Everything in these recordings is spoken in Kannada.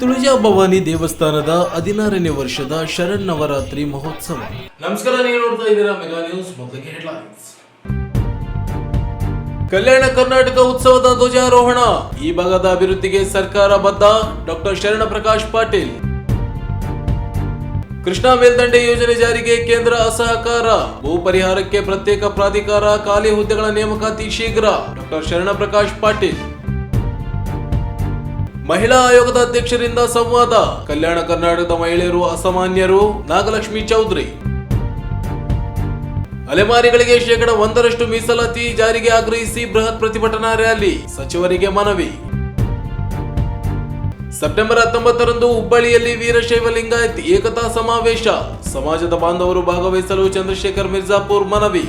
ತುಳಜಾ ಭವಾನಿ ದೇವಸ್ಥಾನದ 16ನೇ ವರ್ಷದ ಶರನ್ನವರಾತ್ರಿ ಮಹೋತ್ಸವ. ನಮಸ್ಕಾರ, ನೀವು ನೋಡ್ತಾ ಇದ್ದೀರಾ ಮೆಗಾ ನ್ಯೂಸ್. ಮೊದಲಿಗೆ ಹೆಡ್ಲೈನ್ಸ್. ಕಲ್ಯಾಣ ಕರ್ನಾಟಕ ಉತ್ಸವದ ಧ್ವಜಾರೋಹಣ. ಈ ಭಾಗದ ಅಭಿವೃದ್ಧಿಗೆ ಸರ್ಕಾರ ಬದ್ಧ. ಡಾಕ್ಟರ್ ಶರಣ ಪ್ರಕಾಶ್ ಪಾಟೀಲ್. ಕೃಷ್ಣಾ ಮೇಲ್ದಂಡೆ ಯೋಜನೆ ಜಾರಿಗೆ ಕೇಂದ್ರ ಅಸಹಕಾರ. ಭೂ ಪರಿಹಾರಕ್ಕೆ ಪ್ರತ್ಯೇಕ ಪ್ರಾಧಿಕಾರ. ಖಾಲಿ ಹುದ್ದೆಗಳ ನೇಮಕಾತಿ ಶೀಘ್ರ. ಡಾಕ್ಟರ್ ಶರಣ ಪ್ರಕಾಶ್ ಪಾಟೀಲ್. ಮಹಿಳಾ ಆಯೋಗದ ಅಧ್ಯಕ್ಷರಿಂದ ಸಂವಾದ. ಕಲ್ಯಾಣ ಕರ್ನಾಟಕದ ಮಹಿಳೆಯರು ಅಸಾಮಾನ್ಯರು. ನಾಗಲಕ್ಷ್ಮಿ ಚೌಧರಿ. ಅಲೆಮಾರಿಗಳಿಗೆ 1% ಮೀಸಲಾತಿ ಜಾರಿಗೆ ಆಗ್ರಹಿಸಿ ಬೃಹತ್ ಪ್ರತಿಭಟನಾ ರ್ಯಾಲಿ. ಸಚಿವರಿಗೆ ಮನವಿ. ಸೆಪ್ಟೆಂಬರ್ 19ರಂದು ಹುಬ್ಬಳ್ಳಿಯಲ್ಲಿ ವೀರಶೈವ ಲಿಂಗಾಯತ್ ಏಕತಾ ಸಮಾವೇಶ. ಸಮಾಜದ ಬಾಂಧವರು ಭಾಗವಹಿಸಲು ಚಂದ್ರಶೇಖರ್ ಮಿರ್ಜಾಪುರ್ ಮನವಿ.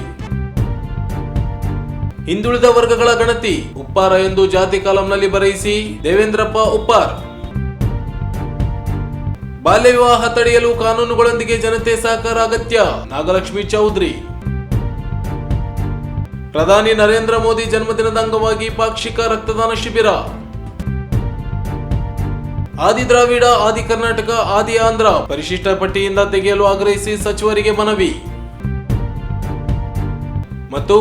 ಹಿಂದುಳಿದ ವರ್ಗಗಳ ಗಣತಿ ಉಪ್ಪಾರ ಎಂದು ಜಾತಿ ಕಾಲಂನಲ್ಲಿ ಬರೆಯಿಸಿ. ದೇವೇಂದ್ರಪ್ಪ ಉಪ್ಪಾರ್. ಬಾಲ್ಯ ವಿವಾಹ ತಡೆಯಲು ಕಾನೂನುಗಳೊಂದಿಗೆ ಜನತೆ ಸಹಕಾರ ಅಗತ್ಯ. ನಾಗಲಕ್ಷ್ಮಿ ಚೌಧರಿ. ಪ್ರಧಾನಿ ನರೇಂದ್ರ ಮೋದಿ ಜನ್ಮದಿನದ ಅಂಗವಾಗಿ ಪಾಕ್ಷಿಕ ರಕ್ತದಾನ ಶಿಬಿರ. ಆದಿ ದ್ರಾವಿಡ, ಆದಿ ಕರ್ನಾಟಕ, ಆದಿ ಆಂಧ್ರ ಪರಿಶಿಷ್ಟ ಪಟ್ಟಿಯಿಂದ ತೆಗೆಯಲು ಆಗ್ರಹಿಸಿ ಸಚಿವರಿಗೆ ಮನವಿ. ಮತ್ತು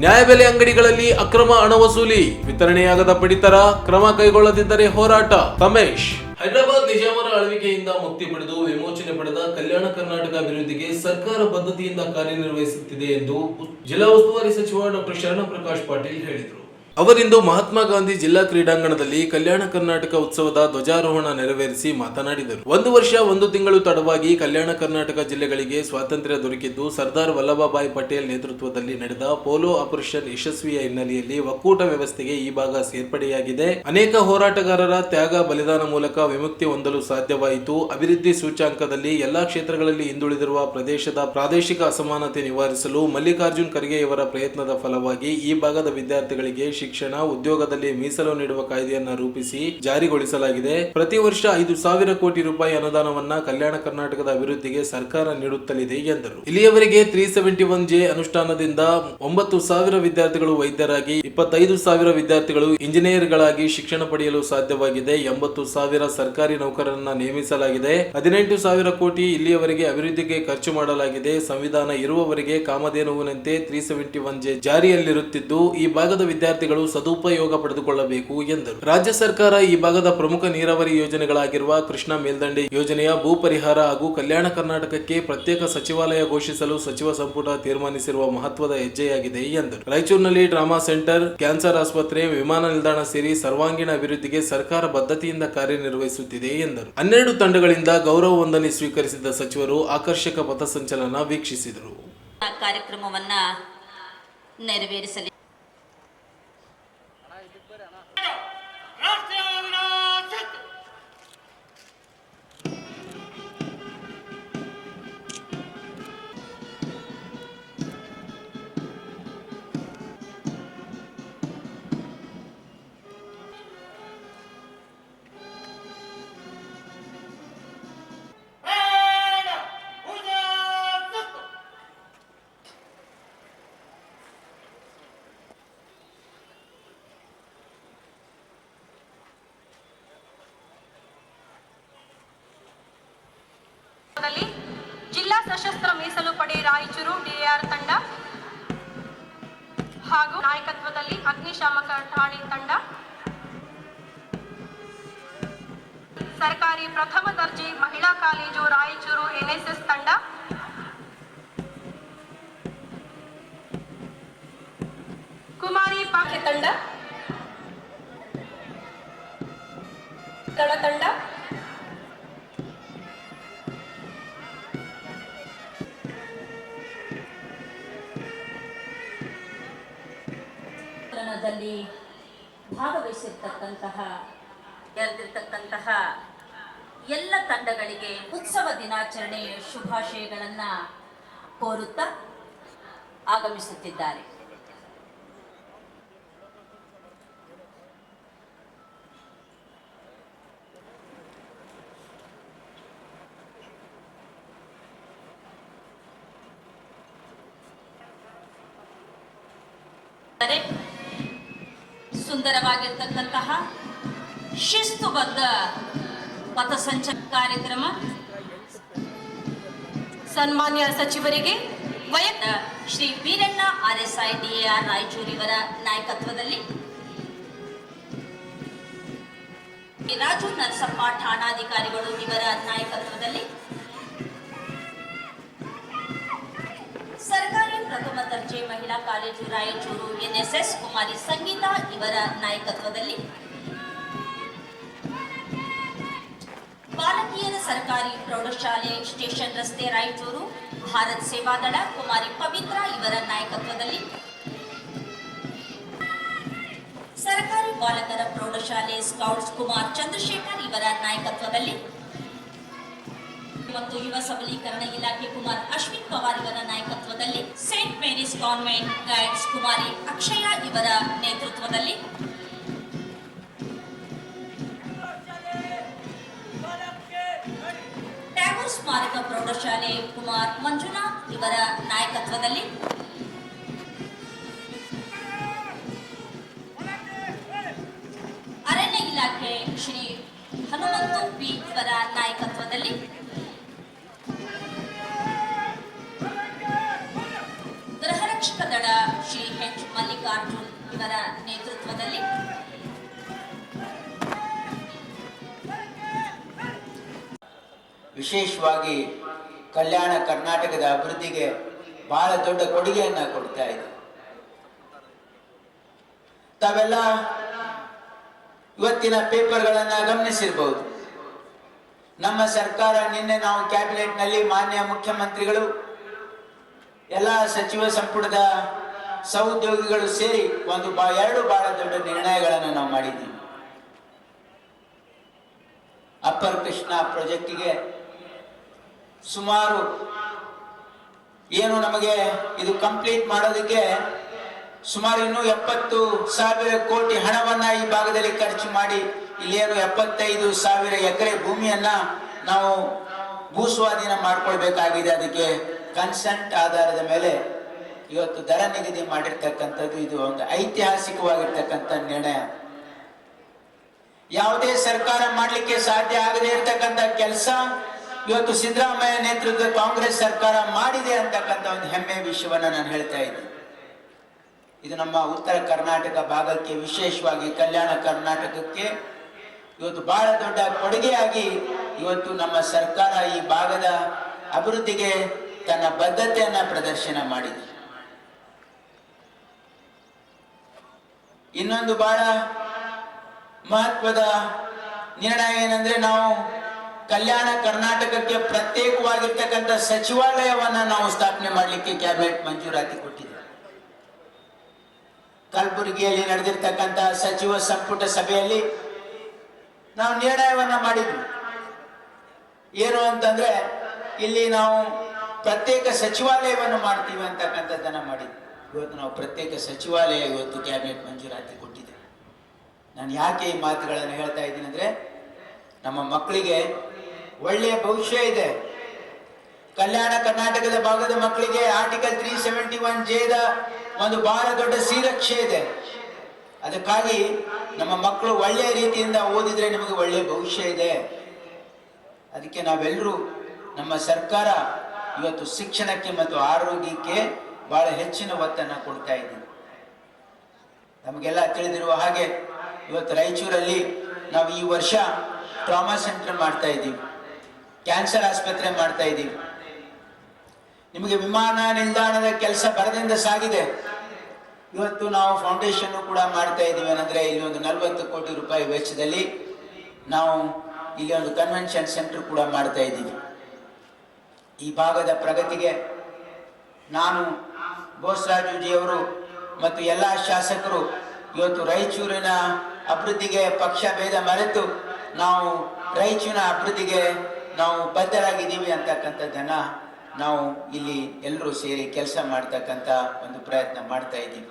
ನ್ಯಾಯಬೆಲೆ ಅಂಗಡಿಗಳಲ್ಲಿ ಅಕ್ರಮ ಹಣ ವಸೂಲಿ. ವಿತರಣೆಯಾಗದ ಪಡಿತರ ಕ್ರಮ ಕೈಗೊಳ್ಳದಿದ್ದರೆ ಹೋರಾಟ. ತಮೇಶ್. ಹೈದರಾಬಾದ್ ನಿಜಾಮರ ಆಳ್ವಿಕೆಯಿಂದ ಮುಕ್ತಿ ಪಡೆದು ವಿಮೋಚನೆ ಪಡೆದ ಕಲ್ಯಾಣ ಕರ್ನಾಟಕ ಅಭಿವೃದ್ಧಿಗೆ ಸರ್ಕಾರ ಬದ್ಧತೆಯಿಂದ ಕಾರ್ಯನಿರ್ವಹಿಸುತ್ತಿದೆ ಎಂದು ಜಿಲ್ಲಾ ಉಸ್ತುವಾರಿ ಸಚಿವ ಡಾಕ್ಟರ್ ಶರಣ ಪ್ರಕಾಶ್ ಪಾಟೀಲ್ ಹೇಳಿದರು. ಅವರಿಂದು ಮಹಾತ್ಮ ಗಾಂಧಿ ಜಿಲ್ಲಾ ಕ್ರೀಡಾಂಗಣದಲ್ಲಿ ಕಲ್ಯಾಣ ಕರ್ನಾಟಕ ಉತ್ಸವದ ಧ್ವಜಾರೋಹಣ ನೆರವೇರಿಸಿ ಮಾತನಾಡಿದರು. 1 ವರ್ಷ 1 ತಿಂಗಳು ತಡವಾಗಿ ಕಲ್ಯಾಣ ಕರ್ನಾಟಕ ಜಿಲ್ಲೆಗಳಿಗೆ ಸ್ವಾತಂತ್ರ್ಯ ದೊರಕಿದ್ದು ಸರ್ದಾರ್ ವಲ್ಲಭಭಾಯಿ ಪಟೇಲ್ ನೇತೃತ್ವದಲ್ಲಿ ನಡೆದ ಪೋಲೋ ಆಪರೇಷನ್ ಯಶಸ್ವಿಯ ಹಿನ್ನೆಲೆಯಲ್ಲಿ ಒಕ್ಕೂಟ ವ್ಯವಸ್ಥೆಗೆ ಈ ಭಾಗ ಸೇರ್ಪಡೆಯಾಗಿದೆ. ಅನೇಕ ಹೋರಾಟಗಾರರ ತ್ಯಾಗ ಬಲಿದಾನ ಮೂಲಕ ವಿಮುಕ್ತಿ ಹೊಂದಲು ಸಾಧ್ಯವಾಯಿತು. ಅಭಿವೃದ್ಧಿ ಸೂಚ್ಯಂಕದಲ್ಲಿ ಎಲ್ಲಾ ಕ್ಷೇತ್ರಗಳಲ್ಲಿ ಹಿಂದುಳಿದಿರುವ ಪ್ರದೇಶದ ಪ್ರಾದೇಶಿಕ ಅಸಮಾನತೆ ನಿವಾರಿಸಲು ಮಲ್ಲಿಕಾರ್ಜುನ್ ಖರ್ಗೆಯವರ ಪ್ರಯತ್ನದ ಫಲವಾಗಿ ಈ ಭಾಗದ ವಿದ್ಯಾರ್ಥಿಗಳಿಗೆ ಶಿಕ್ಷಣ, ಉದ್ಯೋಗದಲ್ಲಿ ಮೀಸಲು ನೀಡುವ ಕಾಯ್ದೆಯನ್ನ ರೂಪಿಸಿ ಜಾರಿಗೊಳಿಸಲಾಗಿದೆ. ಪ್ರತಿ ವರ್ಷ 5,000 ಕೋಟಿ ರೂಪಾಯಿ ಅನುದಾನವನ್ನ ಕಲ್ಯಾಣ ಕರ್ನಾಟಕದ ಅಭಿವೃದ್ಧಿಗೆ ಸರ್ಕಾರ ನೀಡುತ್ತಲಿದೆ ಎಂದರು. ಇಲ್ಲಿಯವರೆಗೆ 371J ಅನುಷ್ಠಾನದಿಂದ 9,000 ವಿದ್ಯಾರ್ಥಿಗಳು ವೈದ್ಯರಾಗಿ, 25,000 ವಿದ್ಯಾರ್ಥಿಗಳು ಇಂಜಿನಿಯರ್ಗಳಾಗಿ ಶಿಕ್ಷಣ ಪಡೆಯಲು ಸಾಧ್ಯವಾಗಿದೆ. 80,000 ಸರ್ಕಾರಿ ನೌಕರರನ್ನ ನೇಮಿಸಲಾಗಿದೆ. 18,000 ಕೋಟಿ ಇಲ್ಲಿಯವರೆಗೆ ಅಭಿವೃದ್ಧಿಗೆ ಖರ್ಚು ಮಾಡಲಾಗಿದೆ. ಸಂವಿಧಾನ ಇರುವವರೆಗೆ ಕಾಮಧೇನುವಿನಂತೆ 371J ಜಾರಿಯಲ್ಲಿರುತ್ತಿದ್ದು ಈ ಭಾಗದ ವಿದ್ಯಾರ್ಥಿಗಳು ಸದುಪಯೋಗ ಪಡೆದುಕೊಳ್ಳಬೇಕು ಎಂದರು. ರಾಜ್ಯ ಸರ್ಕಾರ ಈ ಭಾಗದ ಪ್ರಮುಖ ನೀರಾವರಿ ಯೋಜನೆಗಳಾಗಿರುವ ಕೃಷ್ಣಾ ಮೇಲ್ದಂಡೆ ಯೋಜನೆಯ ಭೂ ಪರಿಹಾರ ಹಾಗೂ ಕಲ್ಯಾಣ ಕರ್ನಾಟಕಕ್ಕೆ ಪ್ರತ್ಯೇಕ ಸಚಿವಾಲಯ ಘೋಷಿಸಲು ಸಚಿವ ಸಂಪುಟ ತೀರ್ಮಾನಿಸಿರುವ ಮಹತ್ವದ ಹೆಜ್ಜೆಯಾಗಿದೆ ಎಂದರು. ರಾಯಚೂರಿನಲ್ಲಿ ಟ್ರಾಮಾ ಸೆಂಟರ್, ಕ್ಯಾನ್ಸರ್ ಆಸ್ಪತ್ರೆ, ವಿಮಾನ ನಿಲ್ದಾಣ ಸೇರಿ ಸರ್ವಾಂಗೀಣ ಅಭಿವೃದ್ಧಿಗೆ ಸರ್ಕಾರ ಬದ್ಧತೆಯಿಂದ ಕಾರ್ಯನಿರ್ವಹಿಸುತ್ತಿದೆ ಎಂದರು. 12 ತಂಡಗಳಿಂದ ಗೌರವ ವಂದನೆ ಸ್ವೀಕರಿಸಿದ ಸಚಿವರು ಆಕರ್ಷಕ ಪಥಸಂಚಲನ ವೀಕ್ಷಿಸಿದರು. ಕಾರ್ಯಕ್ರಮವನ್ನ ನೆರವೇರಿಸಲಿ. ಜಿಲ್ಲಾ ಸಶಸ್ತ್ರ ಮೀಸಲು ಪಡೆ ರಾಯಚೂರು DAR ತಂಡ ಹಾಗೂ ನಾಯಕತ್ವದಲ್ಲಿ ಅಗ್ನಿಶಾಮಕ ಠಾಣೆ ತಂಡ, ಸರ್ಕಾರಿ ಪ್ರಥಮ ದರ್ಜೆ ಮಹಿಳಾ ಕಾಲೇಜು ರಾಯಚೂರು NSS ತಂಡ, ಕುಮಾರಿ ಪಾಕೆ ತಂಡ, ತಂಡ, ಭಾಗವಹಿಸಿರ್ತಕ್ಕಂತಹ ಎಲ್ಲ ತಂಡಗಳಿಗೆ ಉತ್ಸವ ದಿನಾಚರಣೆಯ ಶುಭಾಶಯಗಳನ್ನು ಕೋರುತ್ತಾ ಆಗಮಿಸುತ್ತಿದ್ದಾರೆ. ಸುಂದರವಾಗಿರ್ತಕ್ಕಂತಹ ಶಿಸ್ತುಬದ್ಧ ಪಥಸಂಚಲನ ಕಾರ್ಯಕ್ರಮ ಸನ್ಮಾನ್ಯ ಸಚಿವರಿಗೆ ಶ್ರೀ ವೀರಣ್ಣ RSI DAR ರಾಯಚೂರು ಇವರ ನಾಯಕತ್ವದಲ್ಲಿ, ರಾಜು ನರಸಪ್ಪ ಠಾಣಾಧಿಕಾರಿಗಳು ಇವರ ನಾಯಕತ್ವದಲ್ಲಿ, ಸರ್ಕಾರಿ ಪ್ರಥಮ ದರ್ಜೆ ಮಹಿಳಾ ಕಾಲೇಜು ರಾಯಚೂರು NSS ಕುಮಾರಿ ಸಂಗೀತಾ ಇವರ ನಾಯಕತ್ವದಲ್ಲಿ, ಬಾಲಕಿಯರ ಸರ್ಕಾರಿ ಪ್ರೌಢಶಾಲೆ ಸ್ಟೇಷನ್ ರಸ್ತೆ ರಾಯಚೂರು ಭಾರತ್ ಸೇವಾದಳ ಕುಮಾರಿ ಪವಿತ್ರ ಇವರ ನಾಯಕತ್ವದಲ್ಲಿ, ಸರ್ಕಾರಿ ಬಾಲಕರ ಪ್ರೌಢಶಾಲೆ ಸ್ಕೌಟ್ಸ್ ಕುಮಾರ್ ಚಂದ್ರಶೇಖರ್ ಇವರ ನಾಯಕತ್ವದಲ್ಲಿ ಮತ್ತು ಯುವ ಸಬಲೀಕರಣ ಇಲಾಖೆ ಕುಮಾರ್ ಅಶ್ವಿನ್ ಪವಾರ್ ಇವರ ನಾಯಕತ್ವದಲ್ಲಿ, ಸೇಂಟ್ ಮೇರೀಸ್ ಕಾನ್ವೆಂಟ್ ಗೈಡ್ಸ್ ಕುಮಾರಿ ಅಕ್ಷಯ ಇವರ ನೇತೃತ್ವದಲ್ಲಿ, ಟ್ಯಾಗೋರ್ ಸ್ಮಾರಕ ಪ್ರೌಢಶಾಲೆ ಕುಮಾರ್ ಮಂಜುನಾಥ್ ಇವರ ನಾಯಕತ್ವದಲ್ಲಿ, ಅರಣ್ಯ ಇಲಾಖೆ ಶ್ರೀ ಹನುಮಂತು ಪಿ ಇವರ ನಾಯಕತ್ವದಲ್ಲಿ, ಗೃಹರಕ್ಷಕ ದಳ ಶ್ರೀ H ಮಲ್ಲಿಕಾರ್ಜುನ್ ಇವರ ನೇತೃತ್ವದಲ್ಲಿ, ವಿಶೇಷವಾಗಿ ಕಲ್ಯಾಣ ಕರ್ನಾಟಕದ ಅಭಿವೃದ್ಧಿಗೆ ಬಹಳ ದೊಡ್ಡ ಕೊಡುಗೆಯನ್ನು ಕೊಡ್ತಾ ಇದೆ. ತಾವೆಲ್ಲ ಇವತ್ತಿನ ಪೇಪರ್ಗಳನ್ನು ಗಮನಿಸಿರ್ಬಹುದು. ನಮ್ಮ ಸರ್ಕಾರ ನಿನ್ನೆ ನಾವು ಕ್ಯಾಬಿನೆಟ್ನಲ್ಲಿ ಮಾನ್ಯ ಮುಖ್ಯಮಂತ್ರಿಗಳು ಎಲ್ಲ ಸಚಿವ ಸಂಪುಟದ ಸಹೋದ್ಯೋಗಿಗಳು ಸೇರಿ ಎರಡು ಬಹಳ ದೊಡ್ಡ ನಿರ್ಣಯಗಳನ್ನು ನಾವು ಮಾಡಿದ್ದೀವಿ. ಅಪ್ಪರ್ ಕೃಷ್ಣಾ ಪ್ರಾಜೆಕ್ಟಿಗೆ ಸುಮಾರು ಏನು ನಮಗೆ ಇದು ಕಂಪ್ಲೀಟ್ ಮಾಡೋದಕ್ಕೆ ಸುಮಾರು ಇನ್ನೂ 70,000 ಕೋಟಿ ಹಣವನ್ನ ಈ ಭಾಗದಲ್ಲಿ ಖರ್ಚು ಮಾಡಿ ಇಲ್ಲೇನು 75,000 ಎಕರೆ ಭೂಮಿಯನ್ನ ನಾವು ಭೂಸ್ವಾಧೀನ ಮಾಡ್ಕೊಳ್ಬೇಕಾಗಿದೆ. ಅದಕ್ಕೆ ಕನ್ಸೆಂಟ್ ಆಧಾರದ ಮೇಲೆ ಇವತ್ತು ದರ ನಿಗದಿ ಮಾಡಿರ್ತಕ್ಕಂಥದ್ದು ಇದು ಒಂದು ಐತಿಹಾಸಿಕವಾಗಿರ್ತಕ್ಕಂಥ ನಿರ್ಣಯ. ಯಾವುದೇ ಸರ್ಕಾರ ಮಾಡಲಿಕ್ಕೆ ಸಾಧ್ಯ ಆಗದೆ ಇರತಕ್ಕಂಥ ಕೆಲಸ ಇವತ್ತು ಸಿದ್ದರಾಮಯ್ಯ ನೇತೃತ್ವದ ಕಾಂಗ್ರೆಸ್ ಸರ್ಕಾರ ಮಾಡಿದೆ ಅಂತಕ್ಕಂಥ ಒಂದು ಹೆಮ್ಮೆ ವಿಷಯವನ್ನ ನಾನು ಹೇಳ್ತಾ ಇದ್ದೀನಿ. ಇದು ನಮ್ಮ ಉತ್ತರ ಕರ್ನಾಟಕ ಭಾಗಕ್ಕೆ, ವಿಶೇಷವಾಗಿ ಕಲ್ಯಾಣ ಕರ್ನಾಟಕಕ್ಕೆ ಇವತ್ತು ಬಹಳ ದೊಡ್ಡ ಕೊಡುಗೆಯಾಗಿ ಇವತ್ತು ನಮ್ಮ ಸರ್ಕಾರ ಈ ಭಾಗದ ಅಭಿವೃದ್ಧಿಗೆ ತನ್ನ ಬದ್ಧತೆಯನ್ನ ಪ್ರದರ್ಶನ ಮಾಡಿದೆ. ಇನ್ನೊಂದು ಬಹಳ ಮಹತ್ವದ ನಿರ್ಣಯ ಏನಂದ್ರೆ, ನಾವು ಕಲ್ಯಾಣ ಕರ್ನಾಟಕಕ್ಕೆ ಪ್ರತ್ಯೇಕವಾಗಿರ್ತಕ್ಕಂಥ ಸಚಿವಾಲಯವನ್ನ ನಾವು ಸ್ಥಾಪನೆ ಮಾಡಲಿಕ್ಕೆ ಕ್ಯಾಬಿನೆಟ್ ಮಂಜೂರಾತಿ ಕೊಟ್ಟಿದೆ. ಕಲಬುರಗಿಯಲ್ಲಿ ನಡೆದಿರ್ತಕ್ಕಂಥ ಸಚಿವ ಸಂಪುಟ ಸಭೆಯಲ್ಲಿ ನಾವು ನಿರ್ಣಯವನ್ನ ಮಾಡಿದ್ವಿ. ಏನು ಅಂತಂದ್ರೆ, ಇಲ್ಲಿ ನಾವು ಪ್ರತ್ಯೇಕ ಸಚಿವಾಲಯವನ್ನು ಮಾಡ್ತೀವಿ ಅಂತಕ್ಕಂಥದ್ದನ್ನ ಮಾಡಿದ್ವಿ. ಇವತ್ತು ನಾವು ಪ್ರತ್ಯೇಕ ಸಚಿವಾಲಯ ಇವತ್ತು ಕ್ಯಾಬಿನೆಟ್ ಮಂಜೂರಾತಿ ಕೊಟ್ಟಿದೆ. ನಾನು ಯಾಕೆ ಈ ಮಾತುಗಳನ್ನು ಹೇಳ್ತಾ ಇದ್ದೀನಿ ಅಂದ್ರೆ, ನಮ್ಮ ಮಕ್ಕಳಿಗೆ ಒಳ್ಳೆಯ ಭವಿಷ್ಯ ಇದೆ. ಕಲ್ಯಾಣ ಕರ್ನಾಟಕದ ಭಾಗದ ಮಕ್ಕಳಿಗೆ ಆರ್ಟಿಕಲ್ 371Jದ ಒಂದು ಬಹಳ ದೊಡ್ಡ ಶ್ರೀರಕ್ಷೆ ಇದೆ. ಅದಕ್ಕಾಗಿ ನಮ್ಮ ಮಕ್ಕಳು ಒಳ್ಳೆಯ ರೀತಿಯಿಂದ ಓದಿದ್ರೆ ನಿಮಗೆ ಒಳ್ಳೆಯ ಭವಿಷ್ಯ ಇದೆ. ಅದಕ್ಕೆ ನಾವೆಲ್ಲರೂ, ನಮ್ಮ ಸರ್ಕಾರ ಇವತ್ತು ಶಿಕ್ಷಣಕ್ಕೆ ಮತ್ತು ಆರೋಗ್ಯಕ್ಕೆ ಬಹಳ ಹೆಚ್ಚಿನ ಒತ್ತನ್ನು ಕೊಡ್ತಾ ಇದ್ದೀವಿ. ನಮಗೆಲ್ಲ ತಿಳಿದಿರುವ ಹಾಗೆ ಇವತ್ತು ರಾಯಚೂರಲ್ಲಿ ನಾವು ಈ ವರ್ಷ ಟ್ರಾಮಾ ಸೆಂಟರ್ ಮಾಡ್ತಾ ಇದ್ದೀವಿ, ಕ್ಯಾನ್ಸರ್ ಆಸ್ಪತ್ರೆ ಮಾಡ್ತಾ ಇದ್ದೀವಿ. ನಿಮಗೆ ವಿಮಾನ ನಿಲ್ದಾಣದ ಕೆಲಸ ಬರದಿಂದ ಸಾಗಿದೆ. ಇವತ್ತು ನಾವು ಫೌಂಡೇಶನ್ ಕೂಡ ಮಾಡ್ತಾ ಇದ್ದೀವಿ. ಏನಂದ್ರೆ, ಇಲ್ಲಿ ಒಂದು 40 ಕೋಟಿ ರೂಪಾಯಿ ವೆಚ್ಚದಲ್ಲಿ ನಾವು ಇಲ್ಲಿ ಒಂದು ಕನ್ವೆನ್ಷನ್ ಸೆಂಟರ್ ಕೂಡ ಮಾಡ್ತಾ ಇದ್ದೀವಿ. ಈ ಭಾಗದ ಪ್ರಗತಿಗೆ ನಾನು, ಬೋಸರಾಜುಜಿಯವರು ಮತ್ತು ಎಲ್ಲ ಶಾಸಕರು ಇವತ್ತು ರಾಯಚೂರಿನ ಅಭಿವೃದ್ಧಿಗೆ ಪಕ್ಷ ಭೇದ ಮರೆತು ನಾವು ರಾಯಚೂರಿನ ಅಭಿವೃದ್ಧಿಗೆ ನಾವು ಬದ್ಧರಾಗಿದ್ದೀವಿ ಅಂತಕ್ಕಂಥದ್ದನ್ನ ನಾವು ಇಲ್ಲಿ ಎಲ್ಲರೂ ಸೇರಿ ಕೆಲಸ ಮಾಡ್ತಕ್ಕಂಥ ಒಂದು ಪ್ರಯತ್ನ ಮಾಡ್ತಾ ಇದ್ದೀವಿ.